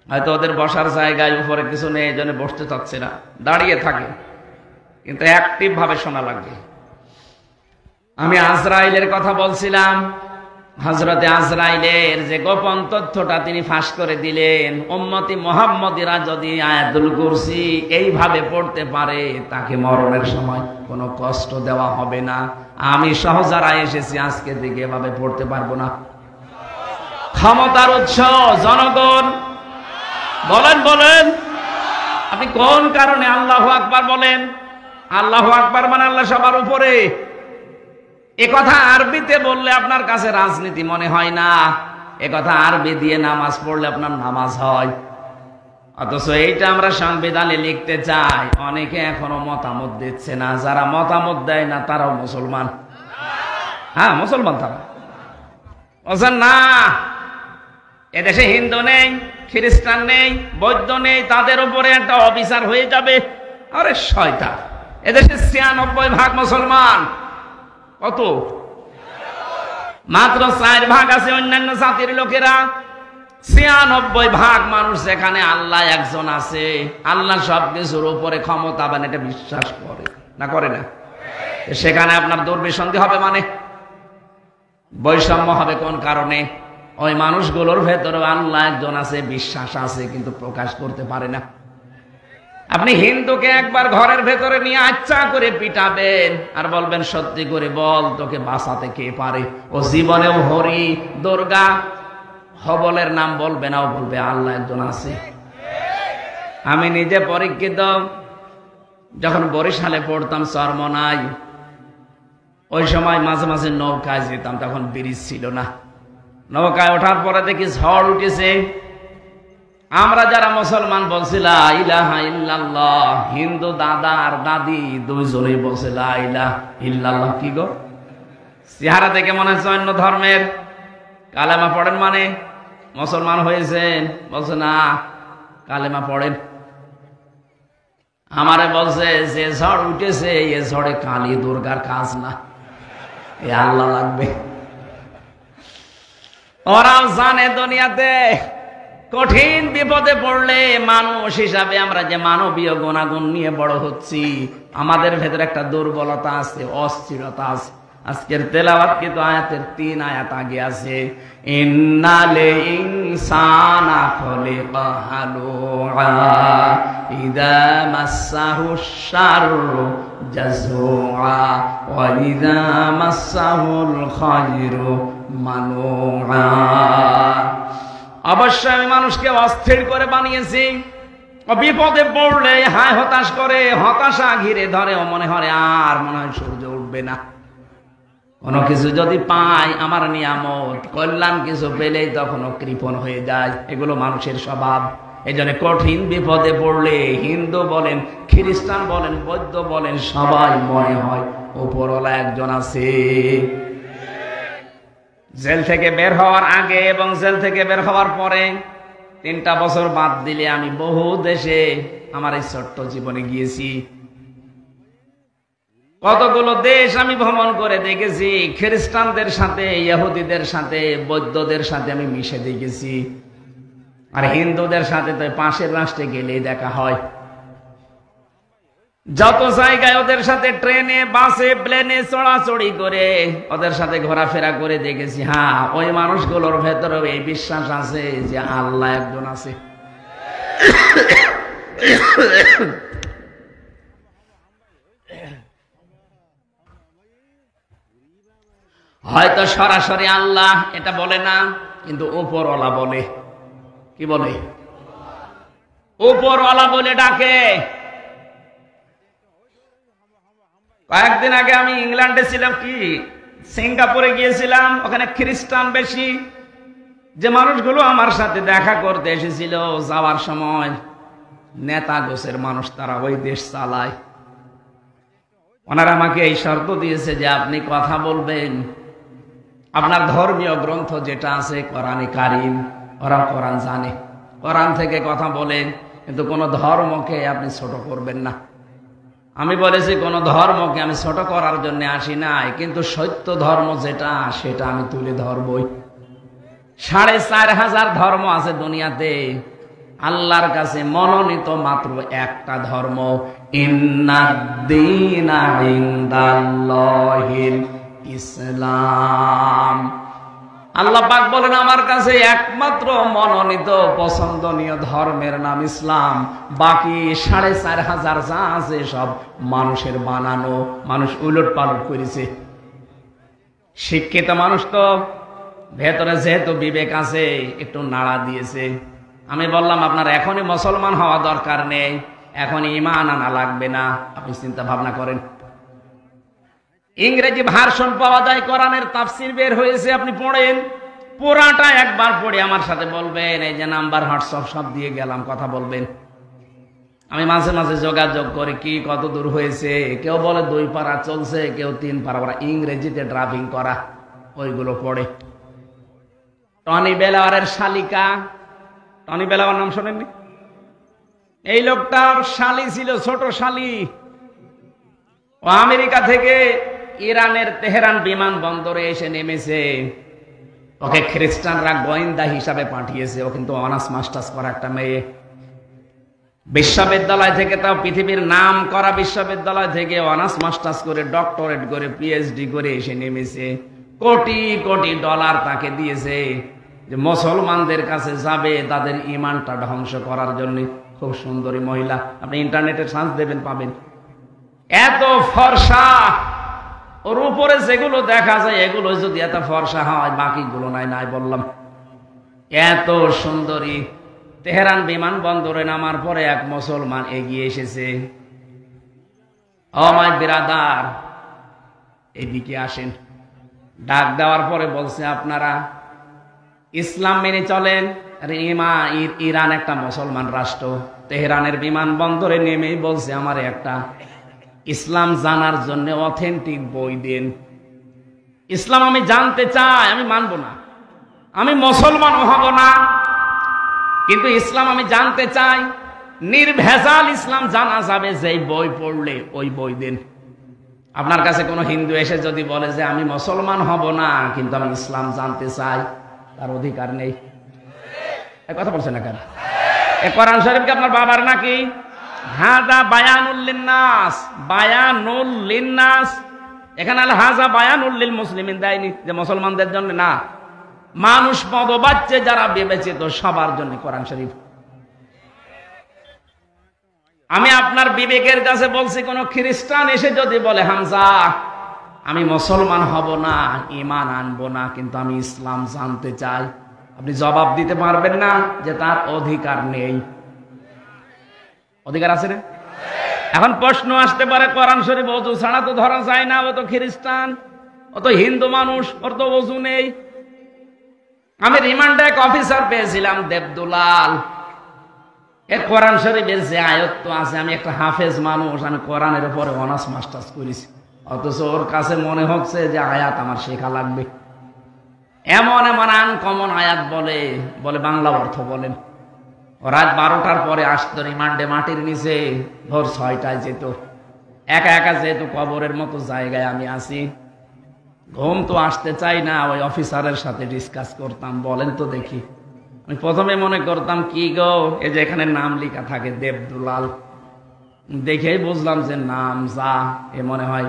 হয়তো ওদের বসার জায়গায় উপরে কিছু নেই, এই জন্য বসতে চাচ্ছে না, দাঁড়িয়ে থাকে, কিন্তু অ্যাক্টিভ ভাবে শোনা লাগবে। আমি আজরাইলের কথা বলছিলাম। হযরতে আজরাইলের যে গোপন তথ্যটা তিনি ফাঁস করে দিলেন, উম্মতি মুহাম্মদীরা যদি আয়াতুল কুরসি এইভাবে পড়তে পারে, তাকে মরণের সময় কোনো কষ্ট দেওয়া হবে না। আমি সহ যারা এসেছি আজকে দিকে এভাবে পড়তে পারবো না। ক্ষমতার উৎস জনগণ। বলেন বলেন, আপনি কোন কারণে আল্লাহু আকবার বলেন? আল্লাহু আকবার মানে আল্লাহ সবার উপরে। এ কথা আরবিতে বললে আপনার কাছে রাজনীতি মনে হয় না, এ কথা আরবি দিয়ে নামাজ পড়লে আপনার নামাজ হয়। অথচ এইটা আমরা সংবিধানে লিখতে চাই, অনেকে এখনো মতামত দিচ্ছে না। যারা মতামত দেয় না তারাও মুসলমান। হ্যাঁ মুসলমান, তারা বলছেন না এদেশে হিন্দু নেই, খ্রিস্টান নেই, বৌদ্ধ নেই, তাদের উপরে একটা অবিচার হয়ে যাবে। আরে শয়তান, এদেশে 96% মুসলমান। কত? মাত্র 4% আছে অন্যান্য জাতির লোকেরা। 96% মানুষ যেখানে আল্লাহ একজন আছে, আল্লাহ সবকিছুর উপরে ক্ষমতাবান, এটা বিশ্বাস করে না, করে না? সেখানে আপনার দুর্বিসন্ধি হবে, মানে বৈষম্য হবে। কোন কারণে? ওই মানুষগুলোর ভেতরে আল্লাহ একজন আছে, বিশ্বাস আছে, কিন্তু প্রকাশ করতে পারে না। আপনি হিন্দুকে একবার ঘরের ভেতরে নিয়ে আচ্ছা করে পিটাবেন আর বলবেন সত্যি করে বল তোকে বাঁচাতে কে পারে। ও জীবনেও হরি, দুর্গা, হবলের নাম বলবে না, ও বলবে আল্লাহ একজন আছে। আমি নিজে পরীক্ষিত। যখন বরিশালে পড়তাম চরমনাই, ওই সময় মাঝে মাঝে নৌকায় যেতাম, তখন ব্রিজ ছিল না। নৌকায় ওঠার পরে দেখি ঝড় উঠেছে। আমরা যারা মুসলমান বলছি লা ইলাহা ইল্লাল্লাহ, হিন্দু দাদা আর দাদি দুইজনেই বলছে লা ইলাহা ইল্লাল্লাহ। কি গো, চেহারা দেখে মনে হচ্ছে অন্য ধর্মের। কালেমা পড়েন মানে মুসলমান হয়েছেন? বলছে না, কালেমা পড়েন। আমারে বলছে যে ঝড় উঠেছে এ ঝড়ে কালী দুর্গার কাজ না, এ আল্লাহ লাগবে। ওরাও জানে দুনিয়াতে কঠিন বিপদে পড়লে মানুষ হিসাবে আমরা যে মানবীয় গুণাগুণ নিয়ে বড় হচ্ছি, আমাদের ভেতরে একটা দুর্বলতা আছে, অস্থিরতা আছে। আজকের তেলাওয়াত কিন্তু আয়াতের 3 আয়াত আগে আছে, ইন্নাল ইনসানা খুলিকা হালুআ ইযা মাসসাহুশ শাররু জাযুআ ওয়া ইযা মাসসাহুল খায়রু মানুআ। অবশ্যই আমি মানুষকে অস্থির করে বানিয়েছি, বিপদে পড়লে হায় হতাশ করে, হতাশা ঘিরে ধরে, ও মনে হয় আর মনে হয় সূর্য উঠবে না। কোনো কিছু যদি পাই, আমার নিয়ামত কল্যাণ কিছু পেলেই তখন কৃপণ হয়ে যায়। এগুলো মানুষের স্বভাব। এই জন্য কঠিন বিপদে পড়লে হিন্দু বলেন, খ্রিস্টান বলেন, বৌদ্ধ বলেন, সবাই মনে হয় উপরওয়ালা একজন আছে। জেল থেকে বের হওয়ার আগে এবং জেল থেকে বের হওয়ার পরে 3টা বছর বাদ দিলে আমি বহু দেশে আমার এই ছোট্ট জীবনে গিয়েছি। কতগুলো দেশ আমি ভ্রমণ করে দেখেছি। খ্রিস্টানদের সাথে, ইহুদিদের সাথে, বৌদ্ধদের সাথে আমি মিশে দেখেছি। আর হিন্দুদের সাথে তো পাশের রাষ্ট্রে গেলেই দেখা হয়। যত জায়গায় ওদের সাথে ট্রেনে, বাসে, প্লেনে চড়াচড়ি করে, ওদের সাথে ঘোরাফেরা করে দেখেছি। হ্যাঁ, ওই মানুষগুলোর ভেতরে এই বিশ্বাস আছে যে আল্লাহ একজন আছে। হয়তো সরাসরি আল্লাহ এটা বলে না, কিন্তু উপরওয়ালা বলে। কি বলে? উপরওয়ালা বলে ডাকে। কয়েকদিন আগে আমি ইংল্যান্ডে ছিলাম, কি সিঙ্গাপুরে গিয়েছিলাম। ওখানে খ্রিস্টান বেশি। যে মানুষগুলো আমার সাথে দেখা করতে এসেছিল, যাওয়ার সময় নেতা গোছের মানুষ, তারা ওই দেশ চালায়। ওনারা আমাকে এই শর্ত দিয়েছে যে আপনি কথা বলবেন আপনার ধর্মীয় গ্রন্থ যেটা আছে কোরআনে কারিম, ওরা কোরআন জানে, কোরআন থেকে কথা বলেন, কিন্তু কোন ধর্মকে আপনি ছোট করবেন না। আমি বলেছি কোন ধর্মকে আমি ছোট করার জন্য আসি নাই, কিন্তু সত্য ধর্ম যেটা সেটা আমি তুলে ধরবই। 4,500 ধর্ম আছে দুনিয়াতে, আল্লাহর কাছে মনোনীত মাত্র একটা ধর্ম, ইন্নাদ-দীনা ইনদাল্লাহিল ইসলাম। আল্লাহ পাক বলেন আমার কাছে একমাত্র মনোনীত পছন্দনীয় ধর্মের নাম ইসলাম। বাকি 4,500 যা আছে সব মানুষের বানানো, মানুষ উলট পালট করেছে। শিক্ষিত মানুষ তো ভেতরে যেহেতু বিবেক আছে, একটু নাড়া দিয়েছে। আমি বললাম আপনার এখনই মুসলমান হওয়া দরকার নেই, এখন ঈমান আনা লাগবে না, আপনি চিন্তা ভাবনা করেন। ইংরেজি ভার্সন পাওয়া যায়, কোরআনের তাফসির বের হয়েছে, আপনি পড়েন। পুরাটা একবার পড়ে আমার সাথে বলবেন। এই যে নাম্বার, হোয়াটসঅ্যাপ সব দিয়ে গেলাম, কথা বলবেন। আমি মাঝে মাঝে যোগাযোগ করে কি কত দূর হয়েছে। কেউ বলে 2 পারা চলছে, কেউ 3 পারা। ওরা ইংরেজিতে ড্রাইভিং করা, ওইগুলো পড়ে। টনি বেলাওয়ারের শালিকা, টনি বেলাওয়ার নাম শোনেননি? এই লোকটার শালি ছিল, ছোট শালি। ও আমেরিকা থেকে ইরানের তেহরান বিমানবন্দরে এসে নেমেছে। ওকে খ্রিস্টানরা গোয়েন্দা হিসাবে পাঠিয়েছে। ও কিন্তু অনার্স মাস্টার্স করা একটা মেয়ে। বিশ্ববিদ্যালয় থেকে, তাও পৃথিবীর নাম করা বিশ্ববিদ্যালয় থেকে অনার্স মাস্টার্স করে, ডক্টরেট করে, পিএইচডি করে এসে নেমেছে। কোটি কোটি ডলার তাকে দিয়েছে যে মুসলমানদের কাছে যাবে তাদের ঈমানটা ধ্বংস করার জন্য। খুব সুন্দরী মহিলা, আপনি ইন্টারনেটে সার্চ দেবেন, পাবেন। এত ফর্সা, ওর উপরে যেগুলো দেখা যায় এগুলো যদি এত ফর্সা হয়, বাকিগুলো নাই নাই বললাম। এত সুন্দরী। তেহরান বিমানবন্দরে নামার পরে এক মুসলমান এগিয়ে এসেছে। ও মাই ব্রাদার, এদিকে আসেন। ডাক দেওয়ার পরে বলছে আপনারা ইসলাম মেনে চলেন। আরে ইরান একটা মুসলমান রাষ্ট্র। তেহরানের বিমানবন্দরে নেমেই বলছে আমার একটা ইসলাম জানার জন্য অথেন্টিক বই দিন। ইসলাম আমি জানতে চাই, আমি মানব না, আমি মুসলমান হব না, কিন্তু ইসলাম আমি জানতে চাই। নির্ভেজাল ইসলাম জানা যাবে যে বই পড়লে, ওই বই দিন। আপনার কাছে কোনো হিন্দু এসে যদি বলে যে আমি মুসলমান হব না কিন্তু আমি ইসলাম জানতে চাই, তার অধিকার নেই। কথা বলছে না কেন? এ কোরআন শরীফ কি আপনার বাবার নাকি? হাযা বায়ানুল লিন্নাস, বায়ানুল লিন্নাস। এখানে আল হাযা বায়ানুল লিল মুসলিমিন দেয়নি যে মুসলমানদের জন্য না, মানুষ পদবাচ্চে যারা বিবেচিত সবার জন্য কোরআন শরীফ। আমি আপনার বিবেকের কাছে বলছি, কোন খ্রিস্টান এসে যদি বলে হামজা আমি মুসলমান হব না, ঈমান আনবো না, কিন্তু আমি ইসলাম জানতে চাই, আপনি জবাব দিতে পারবেন না যে তার অধিকার নেই? অধিকার আছে না? এখন প্রশ্ন আসতে পারে, কোরআন শরীফ ওযু ছাড়া তো ধরা যায় না, ও তো খ্রিস্টান, ও তো হিন্দু মানুষ, ওর তো ওযু নেই। আমি রিমান্ডে এক অফিসার পেয়েছিলাম দেবদুলাল, এর কোরআন শরীফের যে আয়াত আছে, আমি একটা হাফেজ মানুষ, আমি কোরআনের উপরে অনার্স মাস্টার্স করেছি, অথচ ওর কাছে মনে হচ্ছে যে আয়াত আমার শেখা লাগবে। এমন এমন আনকমন আয়াত বলে বলে বাংলা অর্থ বলেন। ও রাত 12টার পরে আসতো রিমান্ডে, মাটির নিচে ভোর 6টায় যেত, একা একা যেহেতু কবরের মতো জায়গায় আমি আছি, ঘুম তো আসতে চাই না, ওই অফিসারের সাথে ডিসকাস করতাম, বলেন তো দেখি। আমি প্রথমে মনে করতাম কি গো, এই যে এখানে নাম লেখা থাকে দেবদুলাল, দেখেই বুঝলাম যে নাম যা, এ মনে হয়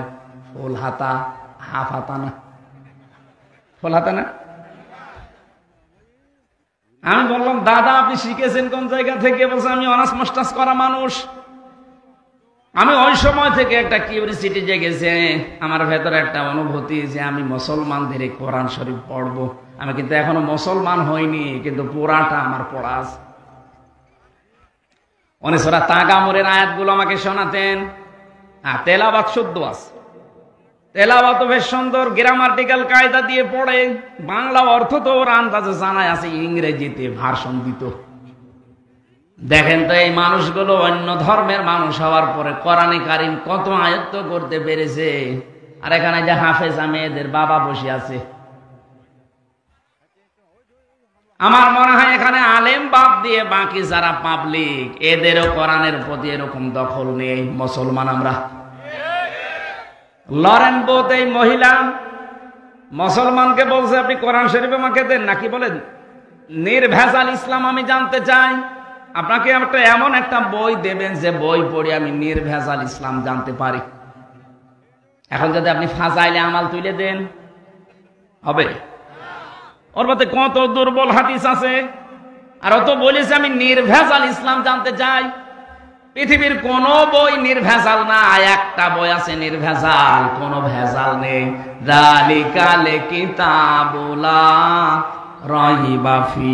ফুল হাতা, হাফ হাতা না, ফুল হাতা না। আমি বললাম দাদা আপনি শিখেছেন কোন জায়গা থেকে? বলছে আমি অনার্স মাস্টার্স করা মানুষ। আমি ওই সময় থেকে একটা কিউরিসিটি জেগেছে আমার ভেতরে, একটা অনুভূতি যে আমি মুসলমানদের কোরআন শরীফ পড়বো। আমি কিন্তু এখনো মুসলমান হইনি, কিন্তু পুরাটা আমার পড়া আছে। অনেক ওরা তাগামুরের আয়াতগুলো আমাকে শোনাতেন, তেলাওয়াত শুদ্ধ আছে, তেলাওয়াত বেশ সুন্দর, গ্রামাটিক্যাল কায়দা দিয়ে পড়ে, বাংলা অর্থ তো ওর আন্দাজে জানাই আছে, ইংরেজিতে ভার্সন দিত। দেখেন তো এই মানুষগুলো অন্য ধর্মের মানুষ হওয়ার পরে কোরআনে কারিম কত আয়ত্ত করতে পেরেছে, আর এখানে যে হাফেজা মেয়েদের বাবা বসে আছে। আমার মনে হয় এখানে আলেম বাদ দিয়ে বাকি যারা পাবলিক, এদেরও কোরআনের প্রতি এরকম দখল নেই। মুসলমান আমরা। লরেন বোথ এই মহিলা মুসলমানকে বলছে আপনি কোরআন শরীফ আমাকে দেন, নাকি বলেন নির্ভেজাল ইসলাম আমি জানতে চাই। আপনাকে একটা এমন একটা বই দেবেন যে বই পড়ে আমি নির্ভেজাল ইসলাম জানতে পারি। এখন যদি আপনি ফাজাইলে আমাল তুলে দেন, হবে? ওর মধ্যে কত দুর্বল হাদিস আছে, আর অত বলেছে আমি নির্ভেজাল ইসলাম জানতে চাই। পৃথিবীর কোন বই নির্ভেজাল না, একটা বই আছে নির্ভেজাল, কোন ভেজাল নেই। যালিকাল কিতাবুলা রাইবা ফি।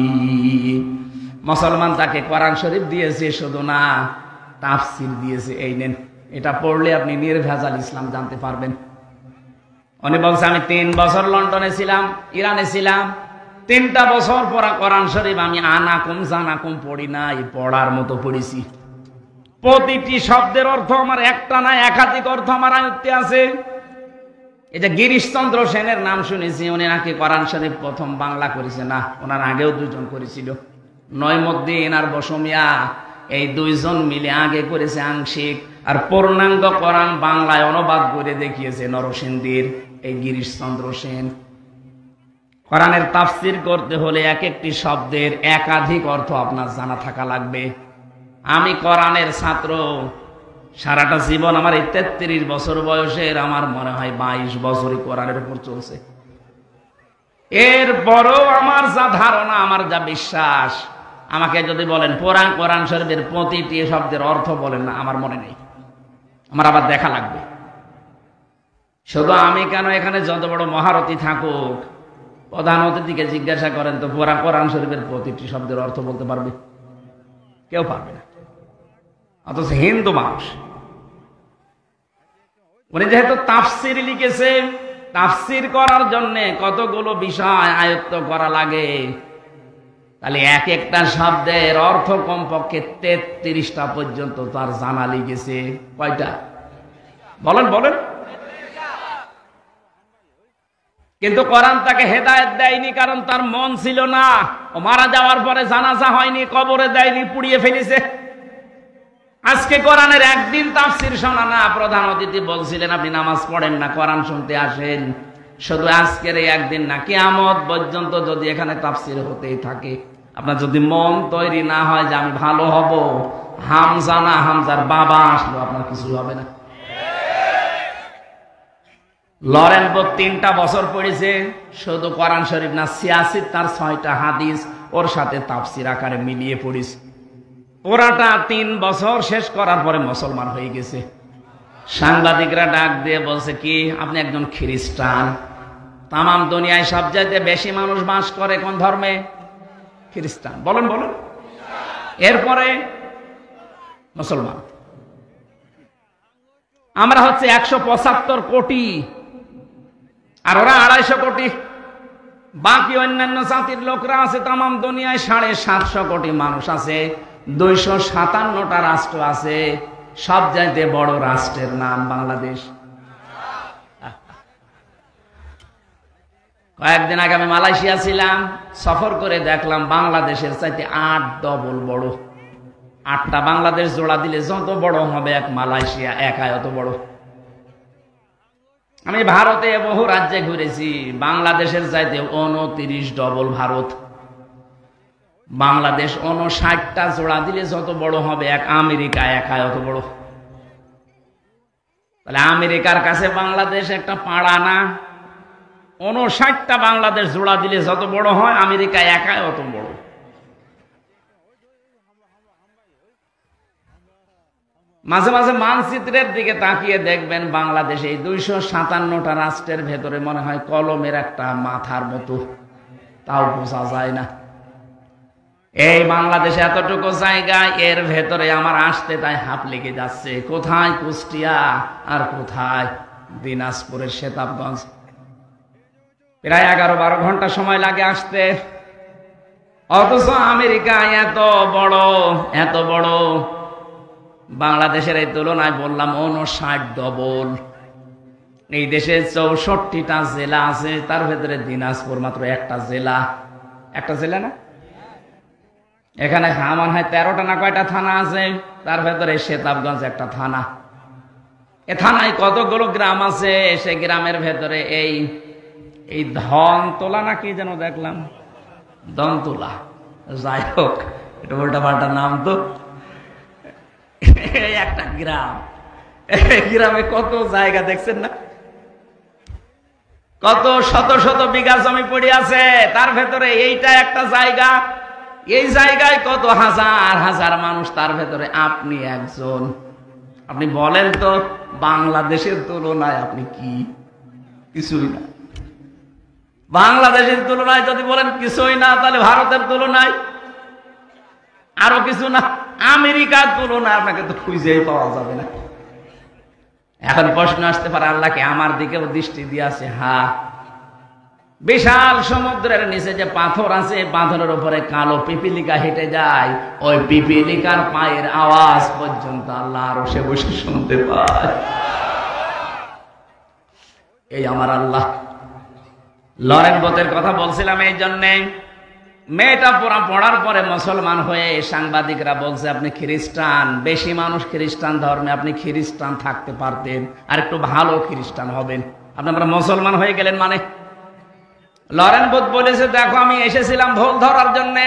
মুসলমান তাকে কোরআন শরীফ দিয়েছে, শুধু না তাফসীর দিয়েছে, এই নেন, এটা পড়লে আপনি নির্ভেজাল ইসলাম জানতে পারবেন। উনি বলছে আমি 3 বছর লন্ডনে ছিলাম, ইরানে ছিলাম, 3টা বছর পড়া কোরআন শরীফ আমি আনাকুম জানাকুম পড়ি নাই, পড়ার মতো পড়েছি। প্রতিটি শব্দের অর্থ আমার একটা না একাধিক অর্থ আমার আয়ত্তে আছে। এই যে গিরিশচন্দ্র সেনের নাম শুনেছি, উনি নাকি কোরআন শরীফ প্রথম বাংলা করেছে, না ওনার আগেও 2 জন করেছিল, নইমুদ্দিন আর বসমিয়া, এই 2 জন মিলে আগে করেছে আংশিক, আর পূর্ণাঙ্গ কোরআন বাংলায় অনুবাদ করে দেখিয়েছে নরসিংদীর এই গিরিশচন্দ্র সেন। কোরআনের তাফসীর করতে হলে এক একটি শব্দের একাধিক অর্থ আপনার জানা থাকা লাগবে। আমি কোরআনের ছাত্র, সারাটা জীবন আমার এই 33 বছর বয়সের, আমার মনে হয় 22 বছরই কোরআনের উপর চলছে। এরপরও আমার যা ধারণা, আমার যা বিশ্বাস, আমাকে যদি বলেন কোরআন শরীফের প্রতিটি শব্দের অর্থ বলেন না, আমার মনে নেই, আমার আবার দেখা লাগবে। শুধু আমি কেন, এখানে যত বড় মহারথী থাকুক, প্রধান অতিথিকে জিজ্ঞাসা করেন তো কোরআন শরীফের প্রতিটি শব্দের অর্থ বলতে পারবে? কেউ পারবে না। অথচ হিন্দু মানুষ, উনি যেহেতু তাফসীর লিখেছে, তাফসীর করার জন্য কতগুলো বিষয় আয়ত্ত করা লাগে, তাহলে এক একটা শব্দের অর্থ কমপক্ষে 33টা পর্যন্ত তার জানা লিখেছে। কয়টা বলেন বলেন? কিন্তু কোরআন তাকে হেদায়েত দেয়নি, কারণ তার মন ছিল না। ও মারা যাওয়ার পরে জানাজা হয়নি, কবরে দেয়নি, পুড়িয়ে ফেলেছে। আজকে কোরআনের একদিন তাফসীর শোনা না। প্রধান অতিথি বলছিলেন আপনি নামাজ পড়েন না, কোরআন শুনতে আসেন। শুধু আজকের এই একদিন না, কিয়ামত পর্যন্ত যদি এখানে তাফসীর হতেই থাকে, আপনার যদি মন তৈরি না হয় যে আমি ভালো হব, হামজা না হামজার বাবা আসলো, আপনার কিছু হবে না। লরেন বোথ 3টা বছর পড়েছে, শুধু কোরআন শরীফ না, 86 তার 6টা হাদিস ওর সাথে তাফসীর আকারে মিলিয়ে পড়েছে। পুরাটা 3 বছর শেষ করার পরে মুসলমান হয়ে গেছে। সাংবাদিকরা ডাক দিয়ে বলছে, কি আপনি একজন খ্রিস্টান? তামাম দুনিয়ায় সবচাইতে বেশি মানুষ বাস করে কোন ধর্মে? খ্রিস্টান। বলেন বলেন। এরপরে মুসলমান। আমরা হচ্ছে 175 কোটি, আর ওরা 250 কোটি। বাকি অন্যান্য জাতির লোকরা আছে তামাম দুনিয়ায় 750 কোটি মানুষ আছে। 257টা রাষ্ট্র আছে। সবচাইতে বড় রাষ্ট্রের নাম বাংলাদেশ। কয়েকদিন আগে আমি মালয়েশিয়া ছিলাম, সফর করে দেখলাম বাংলাদেশের চাইতে 8 ডবল বড়। 8টা বাংলাদেশ জোড়া দিলে যত বড় হবে এক মালয়েশিয়া একাই অত বড়। আমি ভারতে বহু রাজ্যে ঘুরেছি, বাংলাদেশের চাইতে 29 ডবল ভারত। বাংলাদেশ 59টা জোড়া দিলে যত বড় হবে এক আমেরিকা একাই অত বড়। তাহলে আমেরিকার কাছে বাংলাদেশ একটা পাড়া না? 59টা বাংলাদেশ জোড়া দিলে যত বড় হয় আমেরিকা একাই অত বড়। মাঝে মাঝে মানচিত্রের দিকে তাকিয়ে দেখবেন বাংলাদেশ এই 257টা রাষ্ট্রের ভেতরে মনে হয় কলমের একটা মাথার মতো, তাও বোঝা যায় না। এই বাংলাদেশে এতটুকু জায়গা, এর ভেতরে আমার আসতে তাই হাঁপ লেগে যাচ্ছে। কোথায় কুষ্টিয়া আর কোথায় দিনাজপুরের সেতাবগঞ্জ। প্রায় 11-12 ঘন্টা সময় লাগে আসতে। অথচ আমেরিকা এত বড়। বাংলাদেশের এই তুলনায় বললাম 59 ডবল। এই দেশে 64টা জেলা আছে, তার ভেতরে দিনাজপুর মাত্র একটা জেলা। একটা জেলা না? এখানে মনে হয় 13টা না কয়টা থানা আছে, তার ভেতরে সেতাবগঞ্জ একটা থানা। এ থানায় কতগুলো গ্রাম আছে, সে গ্রামের ভেতরে এই ধনতলা না কি যেন দেখলাম, দমতলা, যাই হোক এটা উল্টা পাল্টা নাম। তো একটা গ্রাম, গ্রামে কত জায়গা দেখছেন না? কত শত শত বিঘা জমি পড়ে আছে, তার ভেতরে এইটা একটা জায়গা। এই জায়গায় কত হাজার হাজার মানুষ, তার ভেতরে আপনি একজন। আপনি বলেন তো বাংলাদেশের তুলনায় আপনি কি? কিছুই না। বাংলাদেশের তুলনায় যদি বলেন কিছুই না, তাহলে ভারতের তুলনায় আরো কিছু না। আমেরিকার তুলনায় আপনাকে তো খুঁজেই পাওয়া যাবে না। এখন প্রশ্ন আসতে পারে, আল্লাহকে আমার দিকেও দৃষ্টি দিয়েছে? হ্যাঁ। বিশাল সমুদ্রের নিচে যে পাথর আছে, পাথরের উপরে কালো পিপিলিকা হেঁটে যায়, ওই পিপিলিকার পায়ের আওয়াজ পর্যন্ত আল্লাহ আরশে বসে শুনতে পায়। এই আমার আল্লাহ। লরেন বোথের কথা বলছিলাম এই জন্যে, মেয়েটা পড়ার পরে মুসলমান হয়ে সাংবাদিকরা বলছে আপনি খ্রিস্টান, বেশি মানুষ খ্রিস্টান ধর্মে, আপনি খ্রিস্টান থাকতে পারতেন, আর একটু ভালো খ্রিস্টান হবেন। আপনারা মুসলমান হয়ে গেলেন মানে? লরেন বোথ বলেছে, দেখো আমি এসেছিলাম ভুল ধরার জন্যে।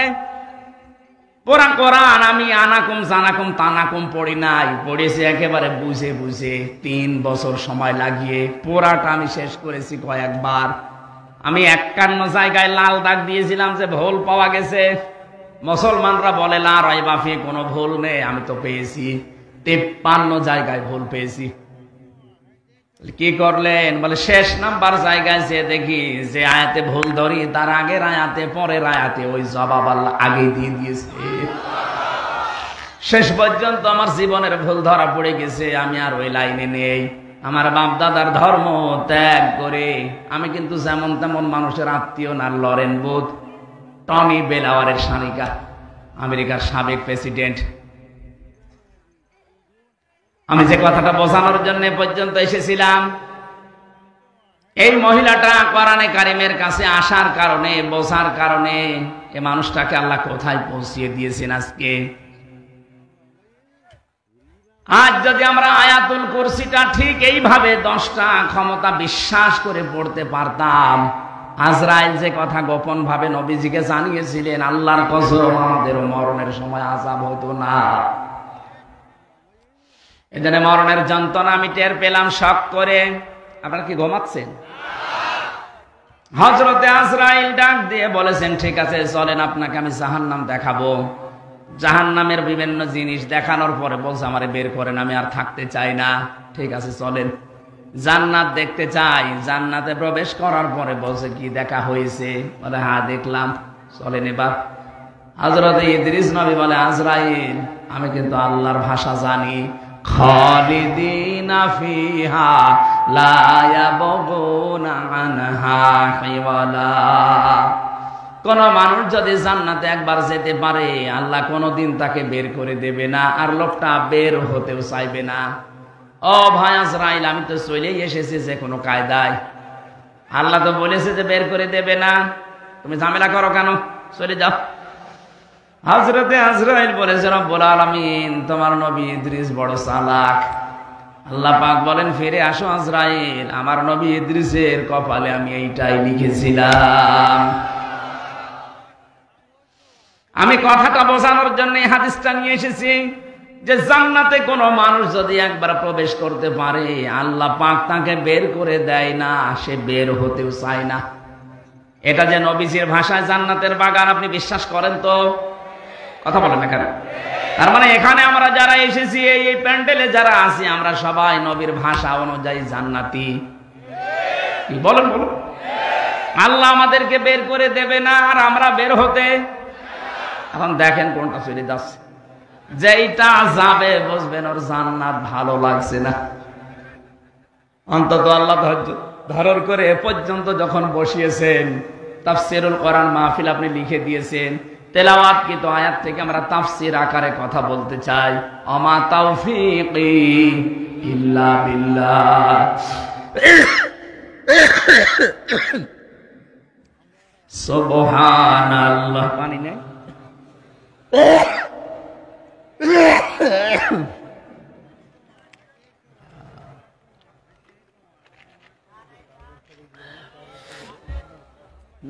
পুরা কোরআন আমি আনাকুম জানাকুম তানাকুম পড়ি নাই, পড়েছি একেবারে বুঝে বুঝে। 3 বছর সময় লাগিয়ে পুরাটা আমি শেষ করেছি কয়েকবার। আমি 51 জায়গায় লাল দাগ দিয়েছিলাম যে ভুল পাওয়া গেছে। মুসলমানরা বলে লা রাইবা ফি, কোনো ভুল নেই। আমি তো পেয়েছি 53 জায়গায় ভুল পেয়েছি। কি করলেন? বলে শেষ নাম্বার জায়গায় যে দেখি যে আয়াতে ভুল ধরি, তার আগের আয়াতে পরের আয়াতে ওই জবাব আল্লাহ আগে দিয়ে দিয়েছে। শেষ পর্যন্ত আমার জীবনের ভুল ধরা পড়ে গেছে। আমি আর ওই লাইনে নেই। আমার বাপ দাদার ধর্ম ত্যাগ করে আমি কিন্তু যেমন তেমন মানুষের আত্মীয় না। লরেন বোথ টনি বেলাওয়ারের শালিকা, আমেরিকার সাবেক প্রেসিডেন্ট। আমি যে কথাটা বোঝানোর জন্য পর্যন্ত এসেছিলাম, এই মহিলাটা কোরআনে কারিমের কাছে আসার কারণে, বোঝার কারণে এই মানুষটাকে আল্লাহ কোথায় পৌঁছিয়ে দিয়েছেন আজকে। আজ যদি আমরা আয়াতুল কুরসিটা ঠিক এইভাবে 10টা ক্ষমতা বিশ্বাস করে পড়তে পারতাম, আজরাইল যে কথা গোপন ভাবে নবীজিকে জানিয়েছিলেন, আল্লাহর কসম আমাদেরও মরণের সময় আযাব হতো না। এজন্য মরণের যন্ত্রণা আমি টের পেলাম শক করে। আপনারা কি ঘুমাচ্ছেন? হযরতে আজরাইল ডাক দিয়ে বলেছেন, ঠিক আছে চলেন আপনাকে আমি জাহান্নাম দেখাবো। জাহান্নামের বিভিন্ন জিনিস দেখানোর পরে বলছে আমারে বের করেন, আমি আর থাকতে চাই না। ঠিক আছে চলেন। জান্নাত দেখতে চাই, জান্নাতে প্রবেশ করার পরে বলছে কি দেখা হয়েছে? বলে হ্যাঁ দেখলাম। চলেন এবার। হযরত ইদ্রিস নবী বলে আজরাইল, আমি কিন্তু আল্লাহর ভাষা জানি। খালিদিনা ফিহা লা ইয়াবগুনা আনহা হিওয়ালা। কোন মানুষ যদি জান্নাতে একবার যেতে পারে, আল্লাহ কোনদিন তাকে বের করে দেবে না, আর লোকটা বের হতেও চাইবে না। ও ভাই আজরাইল, আমি তো চলেই এসেছি যে কোনো কায়দায়। আল্লাহ তো বলেছে যে বের করে দেবে না, তুমি ঝামেলা করো কেন? চলে যাও। হযরতে আজরাইল বলেছে রব্বুল আলামিন, তোমার নবী ইদ্রিস বড় চালাক। আল্লাহ পাক বলেন ফিরে আসো আজরাইল, আমার নবী ইদ্রিসের কপালে আমি এইটাই লিখেছিলাম। আমি কথাটা বোঝানোর জন্য এই হাদিসটা নিয়ে এসেছি যে জান্নাতে কোনো মানুষ যদি একবার প্রবেশ করতে পারে, আল্লাহ পাক তাকে বের করে দেয় না, সে বের হতেও চায় না। এটা যে নবীজির ভাষায় জান্নাতের বাগান, আপনি বিশ্বাস করেন তো? কথা বলেন না কেন? তার মানে এখানে আমরা যারা এসেছি, এই প্যান্ডেলে যারা আছি, আমরা সবাই নবীর ভাষা অনুযায়ী জান্নাতি। কি বলেন বলুন? আল্লাহ আমাদেরকে বের করে দেবে না, আর আমরা বের হতে। এখন দেখেন কোনটা চলে যাচ্ছে। যেইটা যাবে বুঝবেন ওর জান্নাত ভালো লাগছে না। অন্তত আল্লাহ ধারণ করে এ পর্যন্ত যখন বসিয়েছেন, তাফসীরুল কোরআন মাহফিল আপনি লিখে দিয়েছেন, তেলাওয়াতকৃত আয়াত থেকে আমরা তাফসীর আকারে কথা বলতে চাই। আমা তাওফীকি ইল্লা বিল্লাহ। সুবহানাল্লাহ। পানি নেই?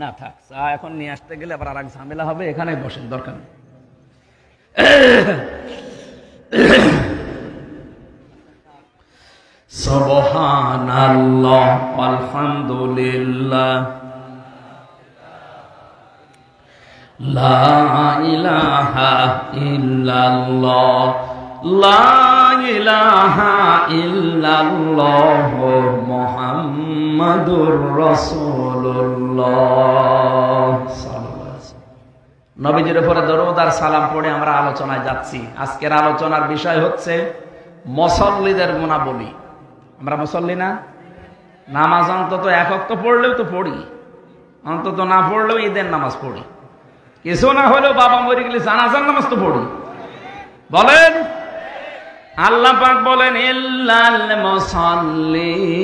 না থাক, চা এখন নিয়ে আসতে গেলে আবার আর এক ঝামেলা হবে। এখানে বসেন, দরকার নেই। সুবহানাল্লাহ আলহামদুলিল্লাহ লা ইলাহা ইল্লাল্লাহ লা ইলাহা ইল্লাল্লাহ মুহাম্মাদুর রাসূলুল্লাহ। নবীজির উপরে দরুদ আর সালাম পড়ে আমরা আলোচনায় যাচ্ছি। আজকের আলোচনার বিষয় হচ্ছে মুসল্লিদের গুণাবলী। আমরা মুসল্লি না? নামাজ অন্তত এক ওয়াক্ত পড়লেও তো পড়ি, অন্তত না পড়লেও ঈদের নামাজ পড়ি, কিছু না হলেও বাবা মরে গেলে জানাজার নামাজ তো পড়ি। বলেন, আল্লাহ পাক বলেন ইল্লাল মুসাল্লিন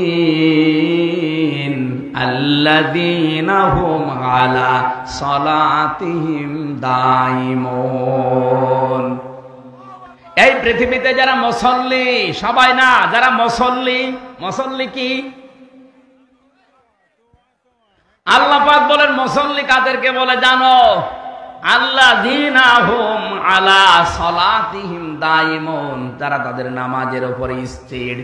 আল্লাযীনা হুম আলা সালাতিহিম দাইমুন। এই পৃথিবীতে যারা মুসল্লি, সবাই না, যারা মুসল্লি। মুসল্লি কি? আল্লাহ পাক বলেন মুসল্লি কাদেরকে বলে জানো? আল্লাযীনা হুম আলা সালাতিহিম দাইমুন, যারা তাদের নামাজের উপরে স্থির,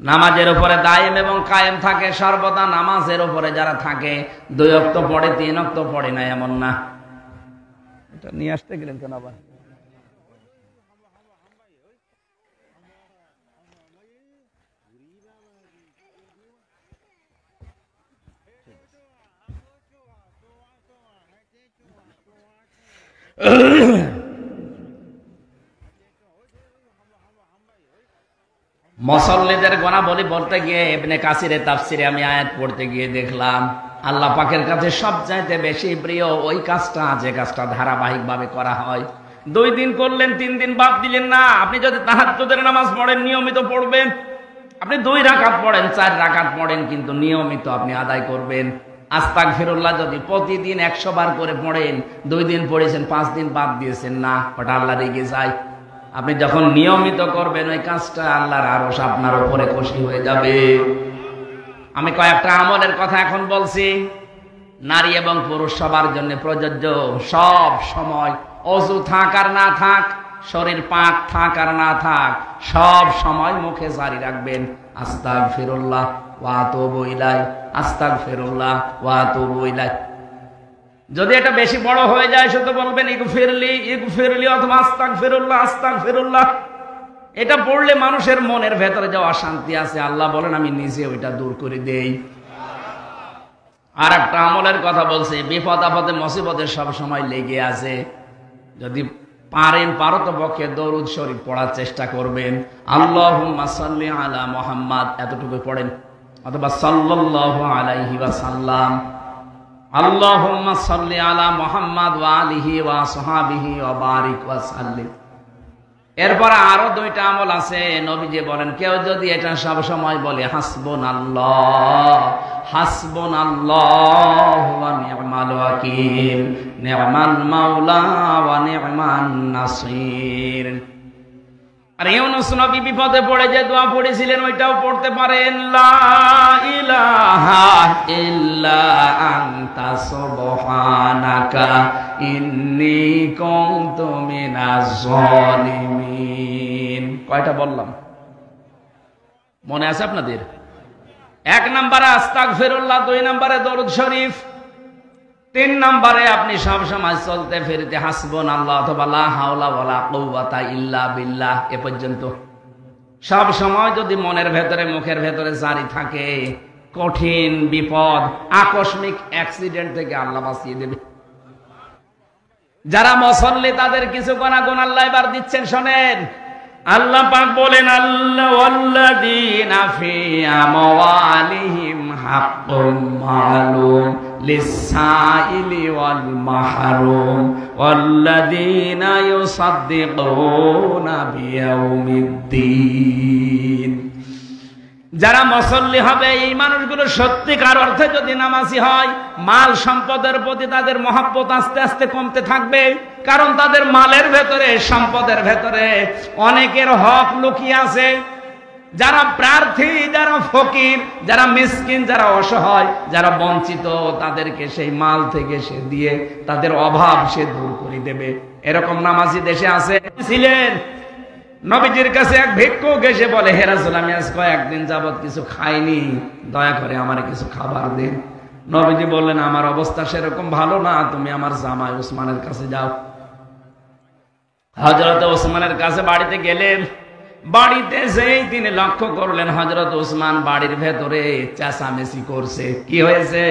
নামাজের উপরে দায়েম এবং কায়েম থাকে। সর্বদা নামাজের উপরে যারা থাকে, 2 ওয়াক্ত পড়ে 3 ওয়াক্ত পড়ে না এমন না। এটা নিয়ে আসতে গেলেন কেন আবার? মুসল্লিদের গুণাবলী বলতে গিয়ে ইবনে কাসিরের তাফসিরে আমি আয়াত পড়তে গিয়ে দেখলাম আল্লাহ পাকের কাছে সবচাইতে বেশি প্রিয় ওই কাজটা, যে কাজটা ধারাবাহিকভাবে করা হয়। 2 দিন করলেন, 3 দিন বাদ দিলেন না। আপনি যদি তাহাজ্জুদের নামাজ পড়েন, নিয়মিত পড়বেন। আপনি 2 রাকাত পড়েন, 4 রাকাত পড়েন, কিন্তু নিয়মিত আপনি আদায় করবেন। আস্তাগফিরুল্লাহ যদি প্রতিদিন 100 বার করে পড়েন, 2 দিন পড়েছেন, 5 দিন বাদ দিয়েছেন না, ওটা আল্লাহ রেগে যায়। আপনি যখন নিয়মিত করবেন ওই কাজটা, আল্লাহর আরশ আপনার উপরে খুশি হয়ে যাবে। আমি কয়েকটা আমলের কথা এখন বলছি, নারী এবং পুরুষ সবার জন্য প্রযোজ্য। সব সময় অজু থাক আর না থাক, শরীর পাক থাক আর না থাক, সব সময় মুখে জারি রাখবেন আস্তাগফিরুল্লাহ ওয়া আতুবু ইলাইহি, আস্তাগফিরুল্লাহ ওয়া আতুবু ইলাইহি। যদি এটা বেশি বড় হয়ে যায় শুধু বলবেন ইগফিরলি অথবা আস্তাগফিরুল্লাহ। এটা পড়লে মানুষের মনের ভেতরে যে অশান্তি আছে আল্লাহ বলেন আমি নিজে ওইটা দূর করে দেই। আর একটা আমলের কথা বলছে, বিপদ আপদে মুসিবতে সব সময় লেগে আছে, যদি পারো তো পক্ষে দরুদ শরীফ পড়ার চেষ্টা করবেন। আল্লাহুম্মা সাল্লি আলা মুহাম্মাদ এতটুকু পড়েন, অথবা সাল্লাল্লাহু আলাইহি ওয়াসাল্লাম, আল্লাহুম্মা সাল্লি আলা মুহাম্মাদ ওয়া আলিহি ওয়া আসহাবিহি ওয়া বারিক ওয়া সাল্লিম। এরপর আরো দুইটা আমল আছে, নবীজি বলেন কেউ যদি এটা সব সময় বলে হাসবুনাল্লাহু ওয়া নি'মাল ওয়াকিল, নি'মাল মাওলা ওয়া নি'মান নাসির। আর ইউনূস নবী বিপদে পড়ে যে দোয়া পড়েছিলেন ওইটাও পড়তে পারেন, লা ইলাহা ইল্লা আনতা সুবহানাকা ইন্নী কুনতু মিনাজ জালিমিন। কয়টা বললাম মনে আছে আপনাদের? 1 নম্বরে আস্তাগফিরুল্লাহ, 2 নম্বরে দরুদ শরীফ, 3 নম্বরে আপনি সব সময় চলতে ফিরতে হাসবুনাল্লাহ অথবা লা হাওলা ওয়ালা কুওয়াতা ইল্লা বিল্লাহ এ পর্যন্ত সব সময় যদি মনের ভেতরে মুখের ভেতরে জারি থাকে, কঠিন বিপদ আকস্মিক অ্যাক্সিডেন্ট থেকে আল্লাহ বাঁচিয়ে দেবে। যারা মুসল্লি তাদের কিছু গুনাহ আল্লাহ এবার দিচ্ছেন, শোনেন। আল্লাহ পাক বলেন আল্লাহ ওয়াল্লাযীনা ফি আমওয়ালিহিম হাক্কুম মালুম লিস-সাইলি ওয়াল মাহরুম ওয়াল্লাযীনা ইউসাদ্দিকুনা বিয়াউমিদ্দিন। যারা মুসল্লি হবে এই মানুষগুলো সত্যিকার অর্থে যদি নামাজি হয়, মাল সম্পদের প্রতি তাদের মহব্বত আস্তে আস্তে কমতে থাকবে, কারণ তাদের মালের ভেতরে সম্পদের ভেতরে অনেকের হক লুকিয়ে আছে। যারা প্রার্থী, যারা ফকির, যারা মিসকিন, যারা অসহায়, যারা বঞ্চিত, তাদেরকে সেই মাল থেকে সে দিয়ে তাদের অভাব সে দূর করে দেবে। এরকম নামাজি দেশে আছে ছিলেন। নবীজির কাছে এক ভিক্ষুক এসে বলে, হে রাসূল আমি আজ কয়েকদিন যাবত কিছু খাইনি, দয়া করে আমার কিছু খাবার দিন। নবীজি বললেন আমার অবস্থা সেরকম ভালো না, তুমি আমার জামাই ওসমানের কাছে যাও। হযরত ওসমানের কাছে বাড়িতে গেলেন। বাড়িতে যেই তিনি লক্ষ্য করলেন হযরত ওসমান বাড়ির ভেতরে চেঁচামেচি করছে। কি হয়েছে?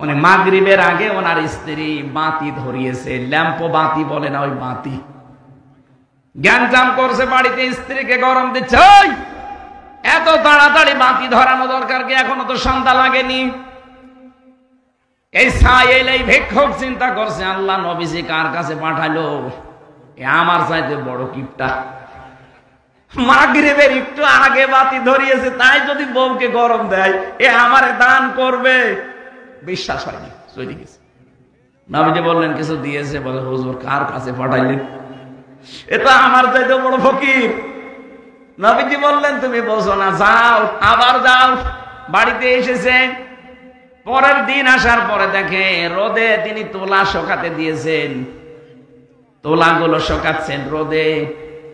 উনি মাগরিবের আগে ওনার স্ত্রী বাতি ধরিয়েছে, ল্যাম্পো বাতি বলে না, ওই বাতি জ্ঞানজাম করছে, বাড়িতে স্ত্রীকে গরম দিচ্ছে। ওই এত তাড়াতাড়ি বাতি ধরানো দরকার কি? এখনো তো সন্ধ্যা লাগেনি। এই সাইল এই ভিক্ষুক চিন্তা করছে আল্লাহ নবীজি কার কাছে পাঠালো, আমার চাইতে বড় কিপটা। মাগরিবের একটু আগে বাতি ধরিয়েছে, তাই যদি বউকে গরম দেয় এ আমারে দান করবে। বিশ্বাস হয়নি, চলে গেছে। নবীজি বললেন কিছু দিয়েছে? বলে হুজুর কার কাছে পাঠাইলেন? এটা আমার চাইতে বড় ফকির। নবীজি বললেন তুমি বোঝো না, যাও, আবার যাও। বাড়িতে এসেছে, পরের দিন আসার পরে দেখে রোদে তিনি তোলা শুকাতে দিয়েছেন, তোলাগুলো শুকাচ্ছেন রোদে,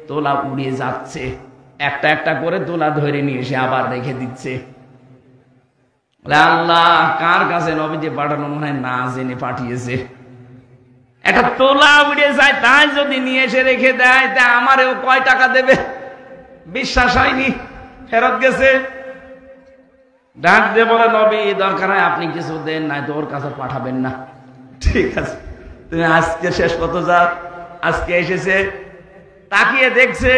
তোলা উড়িয়ে যাচ্ছে, একটা একটা করে তোলা ধরে নিয়ে এসে আবার রেখে দিচ্ছে। আল্লাহ কার কাছে নবীজি পাঠানো মনে হয় না জেনে পাঠিয়েছে। একটা তোলা উড়ে যায়, তাই যদি নিয়ে এসে রেখে দেয় তা আমারেও কয় টাকা দেবে? বিশ্বাস হয়নি, ফেরত গেছে। ডাক দিয়ে বলে নবী দরকার হয় আপনি কিছু দেন, নাই তো ওর কাছে পাঠাবেন না। ঠিক আছে, তুমি আজকে শেষ কত যাও। আজকে এসেছে, তাকিয়ে দেখছে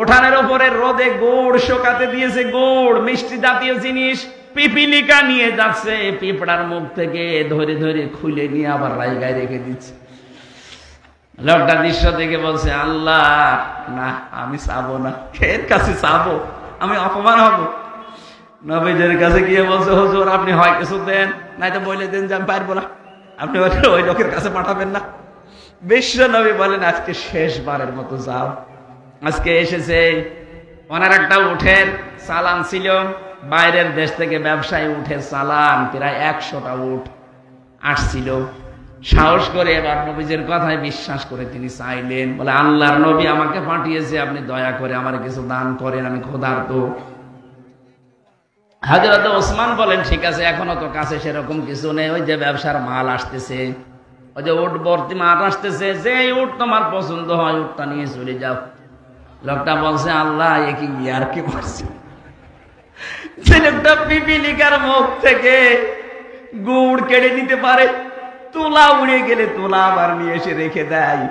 উঠানের উপরে রোদে গুড় শুকাতে দিয়েছে, গুড় মিষ্টি জাতীয় জিনিস। পিপিলিকা নিয়ে যাচ্ছে, পিঁপড়ার মুখ থেকে ধরে ধরে খুলে নিয়ে আবার রাইগায় রেখে দিচ্ছে। লোকটা দৃশ্য থেকে বলছে আল্লাহ না, আমি চাবো না, এর কাছে চাবো আমি অপমান হব। নবীজির কাছে গিয়ে বলছে হুজুর আপনি হয় কিছু দেন, নাই তো বলে দেন যে আমি পারবো না, আপনি ওই লোকের কাছে পাঠাবেন না। বিশ্ব নবী বলেন আজকে শেষবারের মতো যাও। আজকে এসেছে, ওনার একটা উঠের চালান ছিল, বাইরের দেশ থেকে ব্যবসায়ী উঠের চালান প্রায় 100টা উট আসছিল। সাহস করে এবার নবীজির কথায় বিশ্বাস করে তিনি চাইলেন, বলে আল্লাহর নবী আমাকে পাঠিয়েছে, আপনি দয়া করে আমার কিছু দান করেন, আমি ক্ষুধার্ত। হযরত ওসমান বলেন ঠিক আছে, এখনো তো কাছে সেরকম কিছু নেই, ওই যে ব্যবসার মাল আসতেছে, ওই যে উট ভর্তি মাল আসতেছে, যে উট তোমার পছন্দ হয় উটটা নিয়ে চলে যাও। লোকটা বলছে আল্লাহ এ কি আর কি করছে। ছেলেটা পিপিলিকার মুখ থেকে গুড় কেড়ে নিতে পারে, তুলা উড়ে গেলে তুলা আবার নিয়ে এসে রেখে দেয়,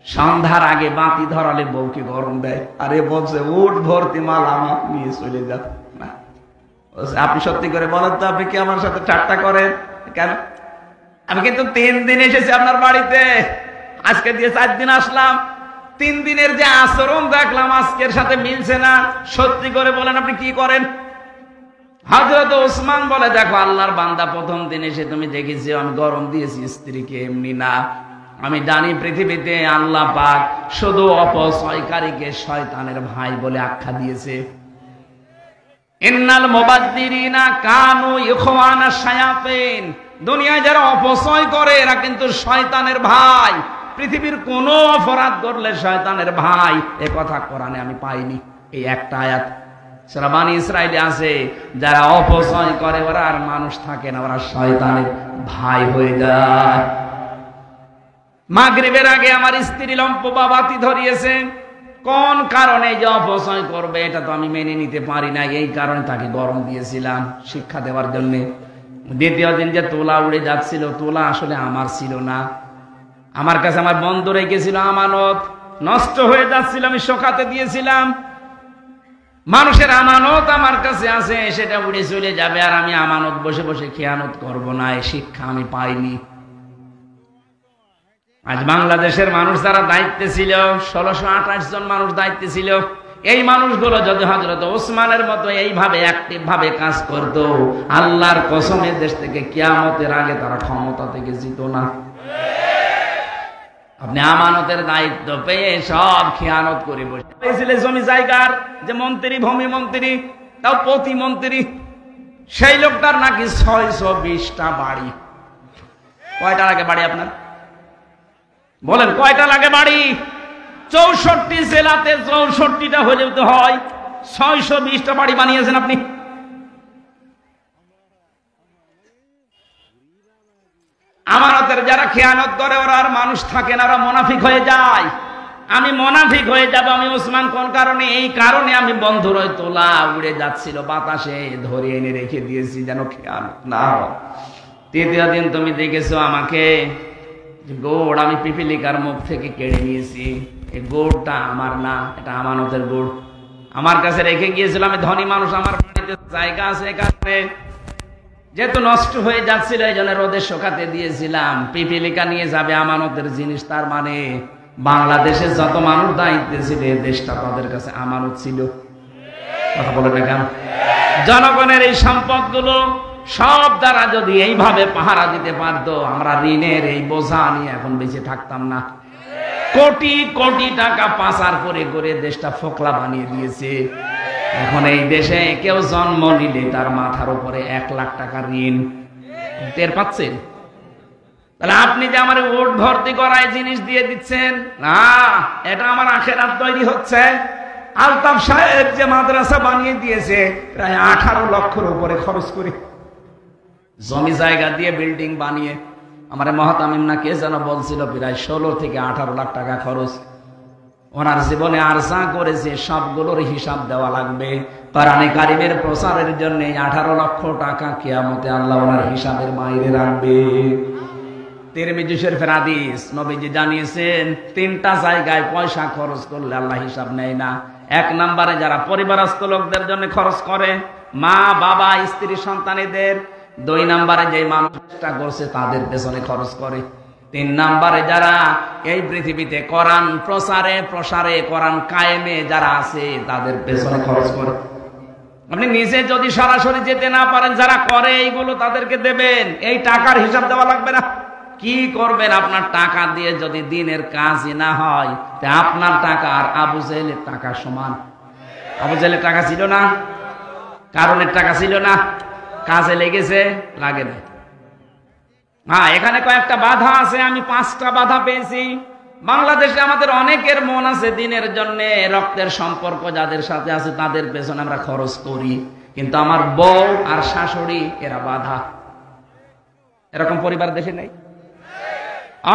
সন্ধ্যার আগে বাতি ধরালে বউকে গরম দেয়, আরে বলছে উট ভর্তি মাল আমার নিয়ে চলে যাও। না, আপনি সত্যি করে বলেন তো, আপনি কি আমার সাথে ঠাট্টা করেন কেন? আমি কিন্তু 3 দিন এসেছি আপনার বাড়িতে, আজকে দিয়ে 4 দিন আসলাম, 3 দিনের যে আচরণ দেখলাম আজকের সাথে মিলছে না। সত্যি করে বলেন আপনি কি করেন? হযরত ওসমান বলে দেখো আল্লাহর বান্দা, প্রথম দিন এসে তুমি দেখেছি আমি গরম দিয়েছি স্ত্রীকে, এমনি না। আমি জানি পৃথিবীতে আল্লাহ পাক শুধু অপচয়কারীকে শয়তানের ভাই বলে আখ্যা দিয়েছে। ইন্নাল মুবাদ্দিরিনা কানু ইখওয়ানা শায়াতিন, দুনিয়ায় যারা অপচয় করে এরা কিন্তু শয়তানের ভাই। পৃথিবীর কোন অপরাধ করলে শয়তানের ভাই, এ কথা কোরআনে আমি পাইনি। এই একটা আয়াত সূরা বনী ইসরাঈলে আছে, যারা অপচয় করে ওরা আর মানুষ থাকে না, ওরা শয়তানের ভাই হয়ে যায়। মাগরিবের আগে আমার স্ত্রী লম্পবা বাতি ধরিয়েছে, কোন কারণে যে অপচয় করবে এটা তো আমি মেনে নিতে পারি না, এই কারণে তাকে গরম দিয়েছিলাম শিক্ষা দেওয়ার জন্য। দ্বিতীয় দিন যে তোলা উড়ে যাচ্ছিল, তোলা আসলে আমার ছিল না, আমার কাছে আমার বন্ধু রেখেছিল আমানত, নষ্ট হয়ে যাচ্ছিল, আমি শোকাতে দিয়েছিলাম। মানুষের আমানত আমার কাছে আছে, সেটা উড়ে চলে যাবে, আর আমি আমানত বসে বসে খেয়ানত করব না, এই শিক্ষা আমি পাইনি। আজ বাংলাদেশের মানুষ যারা দায়িত্বে ছিল, 1628 জন মানুষ দায়িত্বে ছিল, এই মানুষগুলো যদি হযরত ওসমানের মতো এইভাবে অ্যাক্টিভ ভাবে কাজ করত, আল্লাহর কসমে দেশ থেকে কিয়ামতের আগে তারা ক্ষমতা থেকে যেত না। আপনি আমানতের দায়িত্ব পেয়ে সব খেয়ানত করে বসে পেয়েছিলেন জমি জায়গার যে মন্ত্রী, ভূমি মন্ত্রী, তাও প্রতিমন্ত্রী, সেই লোকটার নাকি 620টা বাড়ি। কয়টা লাগে বাড়ি আপনার? বলেন কয়টা লাগে বাড়ি? 64 জেলাতে 64টা হলেও তো হয়, 620টা বাড়ি বানিয়েছেন আপনি। আমানতের যারা খেয়ানত করে ওরা আর মানুষ থাকে না, ওরা মুনাফিক হয়ে যায়। আমি মুনাফিক হয়ে যাব আমি ওসমান, কোন কারণে? এই কারণে আমি বন্ধুর ওই তোলা উড়ে যাচ্ছিল বাতাসে ধরে এনে রেখে দিয়েছি যেন খেয়ানত না হয়। তৃতীয় দিন তুমি দেখেছো আমাকে গোড় আমি পিপিলিকার মুখ থেকে কেড়ে নিয়েছি, এই গোড়টা আমার না, এটা আমানতের গোড়, আমার কাছে রেখে গিয়েছিল। আমি ধনী মানুষ, আমার বাড়িতে জায়গা আছে, এখানে যেহেতু নষ্ট হয়ে যাচ্ছিল এই জন্য রোদে শুকাতে দিয়েছিলাম। পিপিলিকা নিয়ে যাবে আমানতের জিনিস, তার মানে বাংলাদেশে যত মানুষ দায়িত্বে ছিল এই দেশটা তাদের কাছে আমানত ছিল। কথা বলে না কেন? জনগণের এই সম্পদগুলো সব দ্বারা যদি এইভাবে পাহারা দিতে পারতো, আমরা ঋণের এই বোঝা নিয়ে এখন বেঁচে থাকতাম না। কোটি কোটি টাকা পাচার করে করে দেশটা ফোকলা বানিয়ে দিয়েছে। এখন এই দেশে কেউ জন্ম নিলে তার মাথার উপরে 1 লাখ টাকা ঋণ। টের পাচ্ছেন? তাহলে আপনি যে আমার ওট ভর্তি করায় জিনিস দিয়ে দিচ্ছেন না, এটা আমার আখেরাত তৈরি হচ্ছে। আলতাফ সাহেব যে মাদ্রাসা বানিয়ে দিয়েছে প্রায় 18 লক্ষের উপরে খরচ করে, জমি জায়গা দিয়ে বিল্ডিং বানিয়ে। আমার মহাতামিম না কে যেন বলছিল প্রায় 16 থেকে 18 লাখ টাকা খরচ। ওনার জীবনে আর যা করেছে সবগুলোর হিসাব দেওয়া লাগবে। কোরআনে কারিমের প্রচারের জন্য 18 লক্ষ টাকা কিয়ামতে আল্লাহ ওনার হিসাবের বাইরে রাখবে। তিরমিজি শরীফের হাদিস, নবীজি জানিয়েছেন 3টা জায়গায় পয়সা খরচ করলে আল্লাহ হিসাব নেয় না। 1 নম্বরে যারা পরিবারস্থ লোকদের জন্য খরচ করে, মা বাবা স্ত্রী সন্তানেদের। 2 নম্বরে যে মানুষটা করছে তাদের পেছনে খরচ করে। 3 নম্বরে যারা এই পৃথিবীতে কোরআন প্রচারে প্রসারে কোরআন কায়েমে যারা আছে তাদের পেছনে খরচ করে। আপনি নিজে যদি সরাসরি যেতে না পারেন, যারা করে এইগুলো তাদেরকে দেবেন, এই টাকার হিসাব দেওয়া লাগবে না। কি করবেন আপনার টাকা দিয়ে যদি দিনের কাজই না হয়? তা আপনার টাকা আর আবু জেহেলের টাকা সমান। আবু জেহেলের টাকা ছিল না, কারণের টাকা ছিল না, কাজে লেগেছে, লাগে না। হ্যাঁ, এখানে কয়েকটা বাধা আছে, আমি 5টা বাধা পেয়েছি। বাংলাদেশে আমাদের অনেকের মন আছে দিনের জন্য, রক্তের সম্পর্ক যাদের সাথে আছে তাদের পেছনে আমরা খরচ করি, কিন্তু আমার বউ আর শাশুড়ি এরা বাধা। এরকম পরিবার দেশে নেই?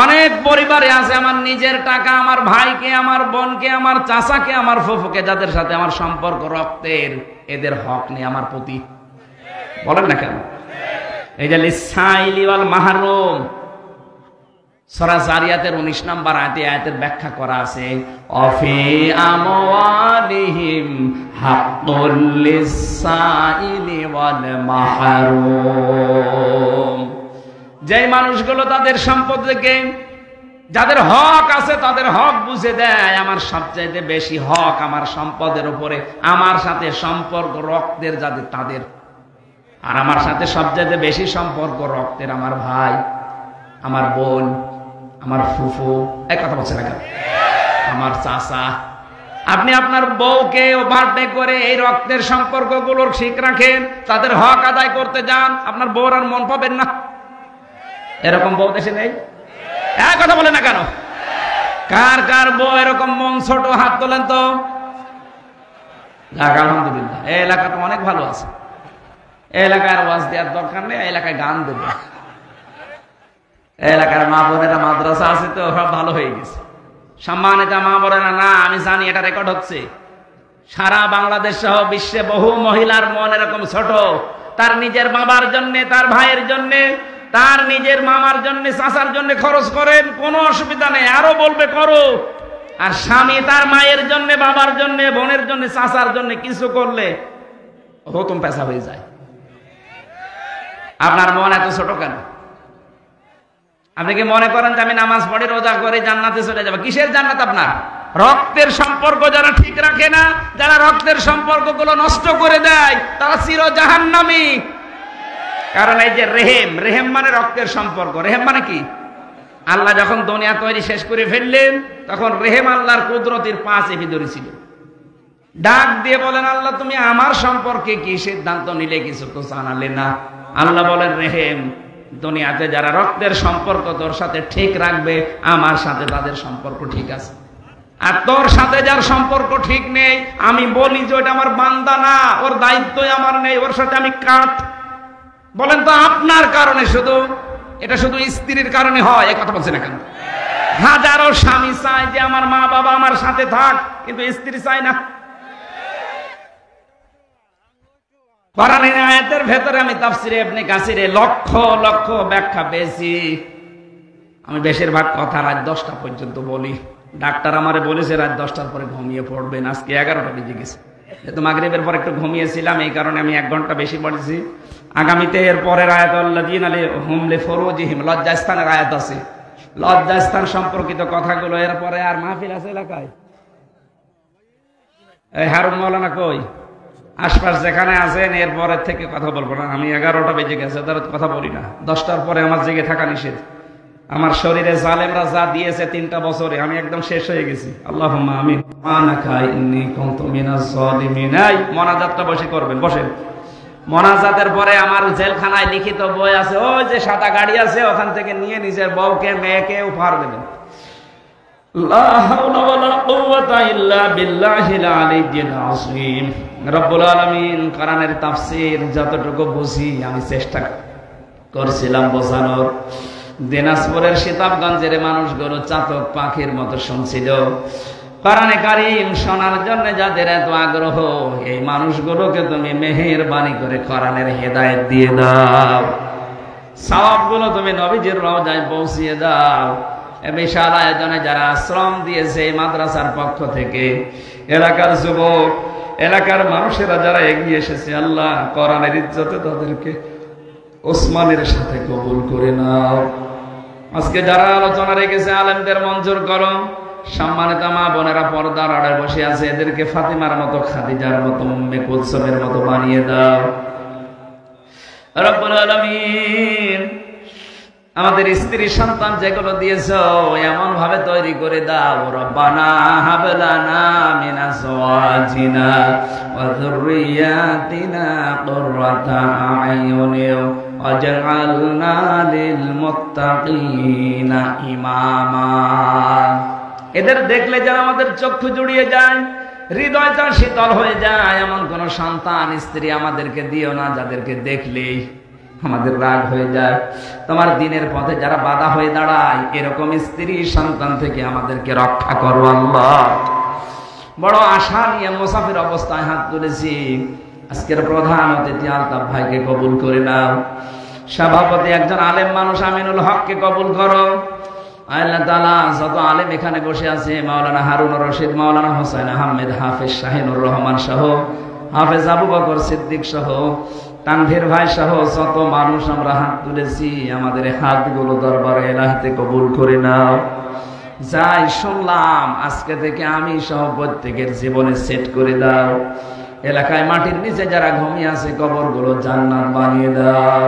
অনেক পরিবারে আছে আমার নিজের টাকা, আমার ভাইকে, আমার বোনকে, আমার চাচাকে, আমার ফুফুকে, যাদের সাথে আমার সম্পর্ক রক্তের, এদের হক নেই আমার প্রতি। বলেন না কেন? এই যে লিসাইলি ওয়াল মাহরুম, সূরা জারিয়াতের 19 নম্বর আয়াতে আয়াতের ব্যাখ্যা করা আছে, অফি আমওয়ালিহিম হাক্কুল লিসাইলি ওয়াল মাহরুম। যে মানুষগুলো তাদের সম্পদ থেকে, যাদের হক আছে তাদের হক বুঝে দেয়, আমার সবচাইতে বেশি হক আমার সম্পদের উপরে, আমার সাথে সম্পর্ক রক্তের যাদের তাদের, আর আমার সাথে সবচাইতে বেশি সম্পর্ক রক্তের আমার ভাই, আমার বোন, আমার ফুফু, এক কথা বলছে না কেন, আমার চাচা। আপনি আপনার বউকে বার্থডে করে এই রক্তের সম্পর্কগুলোর ঠিক রাখেন, তাদের হক আদায় করতে যান, আপনার বউর আর মন পাবেন না। এরকম বউ দেশে নেই? এক কথা বলে না কেন? কার কার বউ এরকম মন ছোট, হাত তোলেন তো। যাক আলহামদুলিল্লাহ, এই এলাকা তো অনেক ভালো আছে। এই এলাকার ওয়াজ দেওয়ার দরকার নেই, এই এলাকায় গান দেবে। এই এলাকার মা বোনেরা মাদ্রাসা আছে তো সব ভালো হয়ে গেছে। সম্মানিত মা বোনেরা, না আমি জানি এটা রেকর্ড হচ্ছে, সারা বাংলাদেশ সহ বিশ্বে বহু মহিলার মন এরকম ছোট, তার নিজের বাবার জন্য, তার ভাইয়ের জন্য, তার নিজের মামার জন্য, চাচার জন্য খরচ করেন, কোনো অসুবিধা নেই, আরো বলবে করো। আর স্বামী তার মায়ের জন্য, বাবার জন্য, বোনের জন্য, চাচার জন্য কিছু করলে হুকুম পেশা হয়ে যায়। আপনার মন এত ছোট কেন? আপনি কি মনে করেন যে আমি নামাজ পড়ি, রোজা করে জান্নাতে চলে যাবো? কিসের জান্নাত আপনার? রক্তের সম্পর্ক যারা ঠিক রাখে না, যারা রক্তের সম্পর্কগুলো নষ্ট করে দেয়, তারা চির জাহান্নামী। কারণ এই যে রেহেম, রেহেম মানে রক্তের সম্পর্ক। রেহেম মানে কি? আল্লাহ যখন দুনিয়া তৈরি শেষ করে ফেললেন, তখন রেহেম আল্লাহর কুদরতের 5 এপি ধরেছিল। ডাক দিয়ে বলেন, আল্লাহ তুমি আমার সম্পর্কে কি সিদ্ধান্ত নিলে? কিছু তো জানালে না। আল্লাহ বলেন, রেহেম, দুনিয়াতে যারা রক্তের সম্পর্ক তোর সাথে ঠিক রাখবে, আমার সাথে তাদের সম্পর্ক ঠিক আছে। আর তোর সাথে যার সম্পর্ক ঠিক নেই, আমি বলি যে ওটা আমার বান্দা না, ওর দায়িত্বই আমার নেই, ওর সাথে আমি কাট। বলেন তো আপনার কারণে শুধু, এটা শুধু স্ত্রীর কারণে হয়? এই কথা বলছে না কেন? হাজারো স্বামী চায় যে আমার মা বাবা আমার সাথে থাক, কিন্তু স্ত্রী চায় না। কোরআনের আয়াতের ভেতরে আমি তাফসিরে ইবনে কাসিরে লক্ষ লক্ষ ব্যাখ্যা পেয়েছি। আমি বেশিরভাগ কথা রাত 10টা পর্যন্ত বলি। ডাক্তার আমারে বলেছে রাত 10টার পরে ঘুমিয়ে পড়বেন। আজকে 11টা বেজে গেছে, যেহেতু মাগরিবের পর একটু ঘুমিয়েছিলাম, এই কারণে আমি 1 ঘন্টা বেশি পড়েছি। আগামীতে এর পরের আয়াত আল্লাযীনা হুম লিফুরুজিহিম, লজ্জাস্থানের আয়াত আছে, লজ্জাস্থান সম্পর্কিত কথাগুলো। এরপরে আর মাহফিল আছে এলাকায়? এই হারুন মাওলানা কই? আশপাশ যেখানে আছেন এরপরের থেকে কথা বলবো না। আমি 11টা বেজে গেছে, তার কথা বলি না। 10টার পরে আমার জেগে থাকা নিষেধ। আমার শরীরে জালেমরা যা দিয়েছে 3টা বছরে, আমি একদম শেষ হয়ে গেছি। আল্লাহুম্মা আমিন। মানাকা ইন্নী কুনতু মিনাজ জালিমিন। এই মোনাজাতটা বসে করবেন, বসেন। মোনাজাতের পরে আমার জেলখানায় লিখিত বই আছে, ওই যে সাদা গাড়ি আছে, ওখান থেকে নিয়ে নিজের বউকে মেয়েকে উপহার দেবেন। লা হাওলা ওয়ালা কুওয়াতা ইল্লা বিল্লাহিল আলিয়্যিল আযীম। রব্বুল আলামিন কোরআনের তাফসীর যতটুকু বুঝি আমি চেষ্টা করছিলাম বোঝানোর। দিনাজপুরের শীতাবগঞ্জের মানুষগুলো চাতক পাখির মতো শুনছিল। কোরআনে কারীম শোনার জন্য যাদের এত আগ্রহ, এই মানুষগুলোকে তুমি মেহেরবানি করে কোরআনের হেদায়েত দিয়ে দাও। সওয়াবগুলো তুমি নবীজির রওজায় পৌঁছিয়ে দাও। বিশাল আয়োজনে যারা আশ্রম দিয়েছে এই মাদ্রাসার পক্ষ থেকে, এলাকার যুবক, এলাকার মানুষেরা যারা এগিয়ে এসেছে, আল্লাহ কোরআনের ইজ্জতে তাদেরকে ওসমানের সাথে কবুল করে নাও। আজকে যারা আলোচনা রেখেছে আলেমদের মঞ্জুর করো। সম্মানিত মা বোনেরা পর্দার আড়ায় বসে আছে, এদেরকে ফাতিমার মতো, খাদিজার মতো, উম্মে কুলসুমের মতো বানিয়ে দাও। রব্বুল আলামিন আমাদের স্ত্রী সন্তান যেগুলো দিয়েছো এমন ভাবে তৈরি করে দাও। রব্বানা হাব লানা মিন আজওয়াজিনা ওয়া যুররিয়াতিনা কুররাতা আ'য়ুনিন ওয়াজআলনা লিল মুত্তাকিনা ইমামা। এদের দেখলে যেন আমাদের চক্ষু জুড়িয়ে যায়, হৃদয়টা শীতল হয়ে যায়। এমন কোন সন্তান স্ত্রী আমাদেরকে দিও না যাদেরকে দেখলেই আমাদের রাগ হয়ে যায়। তোমার দিনের পথে যারা বাধা হয়ে দাঁড়ায়, এরকম স্ত্রী সন্তান থেকে আমাদেরকে রক্ষা করো আল্লাহ। বড় আশা নিয়ে মুসাফির অবস্থায় হাত তুলেছি। আজকের প্রধান অতিথি আলতাফ ভাইকে কবুল করে নাও। সভাপতি একজন আলেম মানুষ আমিনুল হককে কবুল করো। আল্লাহ তাআলা যত আলেম এখানে বসে আছে, মাওলানা হারুনুর রশিদ, মাওলানা হোসেন আহমেদ, হাফেজ শাহিনুর রহমান সহ, হাফেজ আবু বকর সিদ্দিক সহ, তানভীর ভাই সহ যত মানুষ আমরা হাত তুলেছি, আমাদের হাতগুলো দরবারে ইলাহিতে কবুল করে নাও। যাই শুনলাম আজকে থেকে আমি সহ প্রত্যেকের জীবনে সেট করে দাও। এলাকায় মাটির নিচে যারা ঘুমিয়ে আছে কবরগুলো জান্নাত বানিয়ে দাও।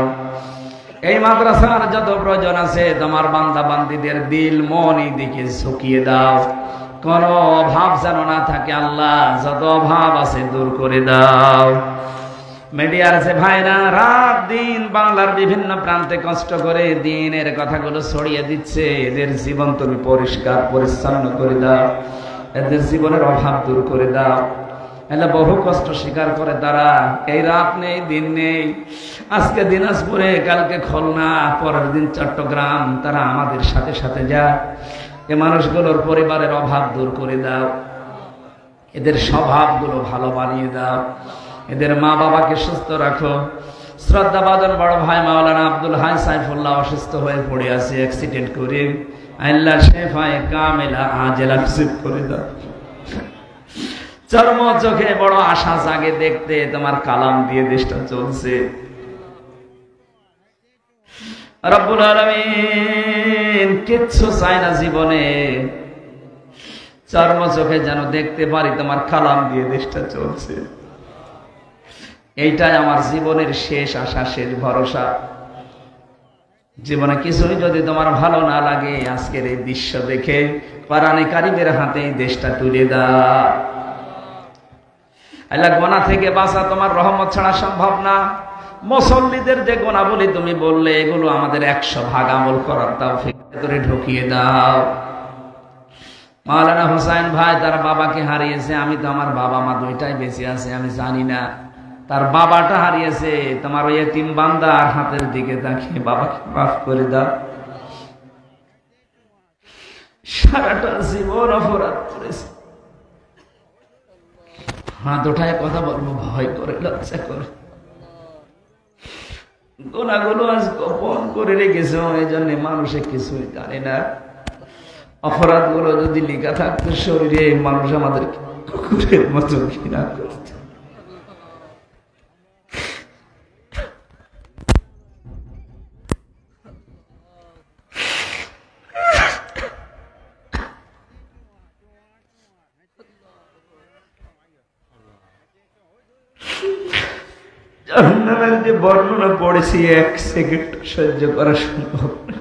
এই মাদ্রাসার যত প্রয়োজন আছে তোমার বান্দা বান্দীদের দিল মন এই দিকে ঝুঁকিয়ে দাও। কোন অভাব যেন না থাকে আল্লাহ, যত অভাব আছে দূর করে দাও। মিডিয়ার যে ভাইরা রাত দিন বাংলার বিভিন্ন প্রান্তে কষ্ট করে দিনের কথাগুলো ছড়িয়ে দিচ্ছে, এদের জীবন তুমি পরিষ্কার পরিচ্ছন্ন করে দাও, এদের জীবনের অভাব দূর করে দাও। এলা বহু কষ্ট স্বীকার করে তারা, এই রাত নেই দিন নেই, আজকে দিনাজপুরে, কালকে খুলনা, পরের দিন চট্টগ্রাম, তারা আমাদের সাথে সাথে যায়। এ মানুষগুলোর পরিবারের অভাব দূর করে দাও, এদের স্বভাবগুলো ভালো বানিয়ে দাও, এদের মা বাবাকে সুস্থ রাখো। শ্রদ্ধাভাজন বড় ভাই মাওলানা আব্দুল হাই সাইফুল্লাহ অসুস্থ হয়ে পড়ে আছে অ্যাক্সিডেন্ট করে, আল্লাহ শেফায়ে কামেলা আজেলা নসিব করে দাও। চর্ম চোখে বড় আশা জাগে দেখতে তোমার কালাম দিয়ে দেশটা চলছে। রব্বুল আলামিন কিচ্ছু চাই না জীবনে, চর্ম চোখে যেন দেখতে পারি তোমার কালাম দিয়ে দেশটা চলছে। এইটাই আমার জীবনের শেষ আশা, শেষ ভরসা। জীবনে কিছুই যদি তোমার ভালো না লাগে, আজকের এই দৃশ্য দেখে কোরআনে কারিমের হাতে এই দেশটা তুলে দাও। আল্লাহ গোনা থেকে বাঁচা তোমার রহমত ছাড়া সম্ভব না। মুসল্লিদের যে গুণাবলী তুমি বললে, এগুলো আমাদের 100 ভাগ আমল করার তৌফিক করে ঢুকিয়ে দাও। মাওলানা হোসেন ভাই তার বাবাকে হারিয়েছে, আমি তো আমার বাবা মা দুইটাই বেঁচে আছে, আমি জানি না। তার বাবাটা হারিয়েছে, তোমার ওই এতিম বান্দার হাতের দিকে তাকিয়ে বাবাকে মাফ করে দাও। সারাটা জীবন অপরাধ করেছে, হাত ওঠায় কথা বলবো ভয় করে, লজ্জা করে। গুনাহগুলো আজ গোপন করে রেখেছে, এই জন্য মানুষে কিছুই জানে না। অপরাধ গুলো যদি লেখা থাকতো শরীরে, মানুষ আমাদের কুকুরের মতো ঘৃণা করত। জাহান্নামের যে বর্ণনা পড়েছি, 1 সেকেন্ড সহ্য করা সম্ভব না।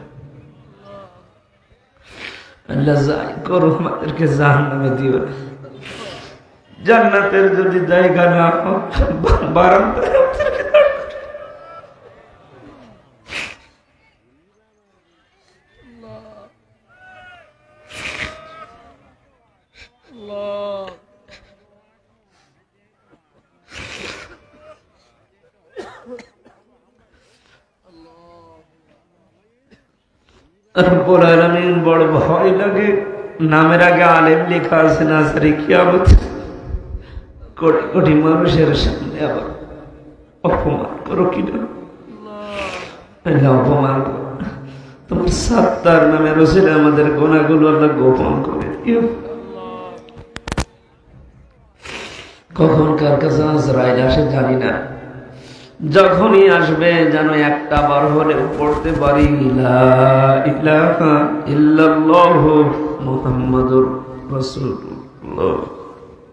আল্লাহ যাই করো আমাদেরকে জাহান্নামে দিও না। জান্নাতের যদি জায়গা না হোক, বারান্দায় আমাদেরকে দাঁড় করো। রব্বুল আলামিন বড় ভয় লাগে, নামের আগে আলেম লেখা আছে, নাজারে কিয়ামত কোটি কোটি মানুষের সামনে আবার অপমান করো কিনা। অপমান করো, তোমার সাত্তার নামে রসিলে আমাদের গুনাহগুলো আল্লাহ গোপন করে দিও। কখন কার কাছে আজরাইল আসে জানি না, যখনই আসবে যেন একটা বার হলে পড়তে পারি লা ইলাহা ইল্লাল্লাহু মুহাম্মাদুর রাসূলুল্লাহ।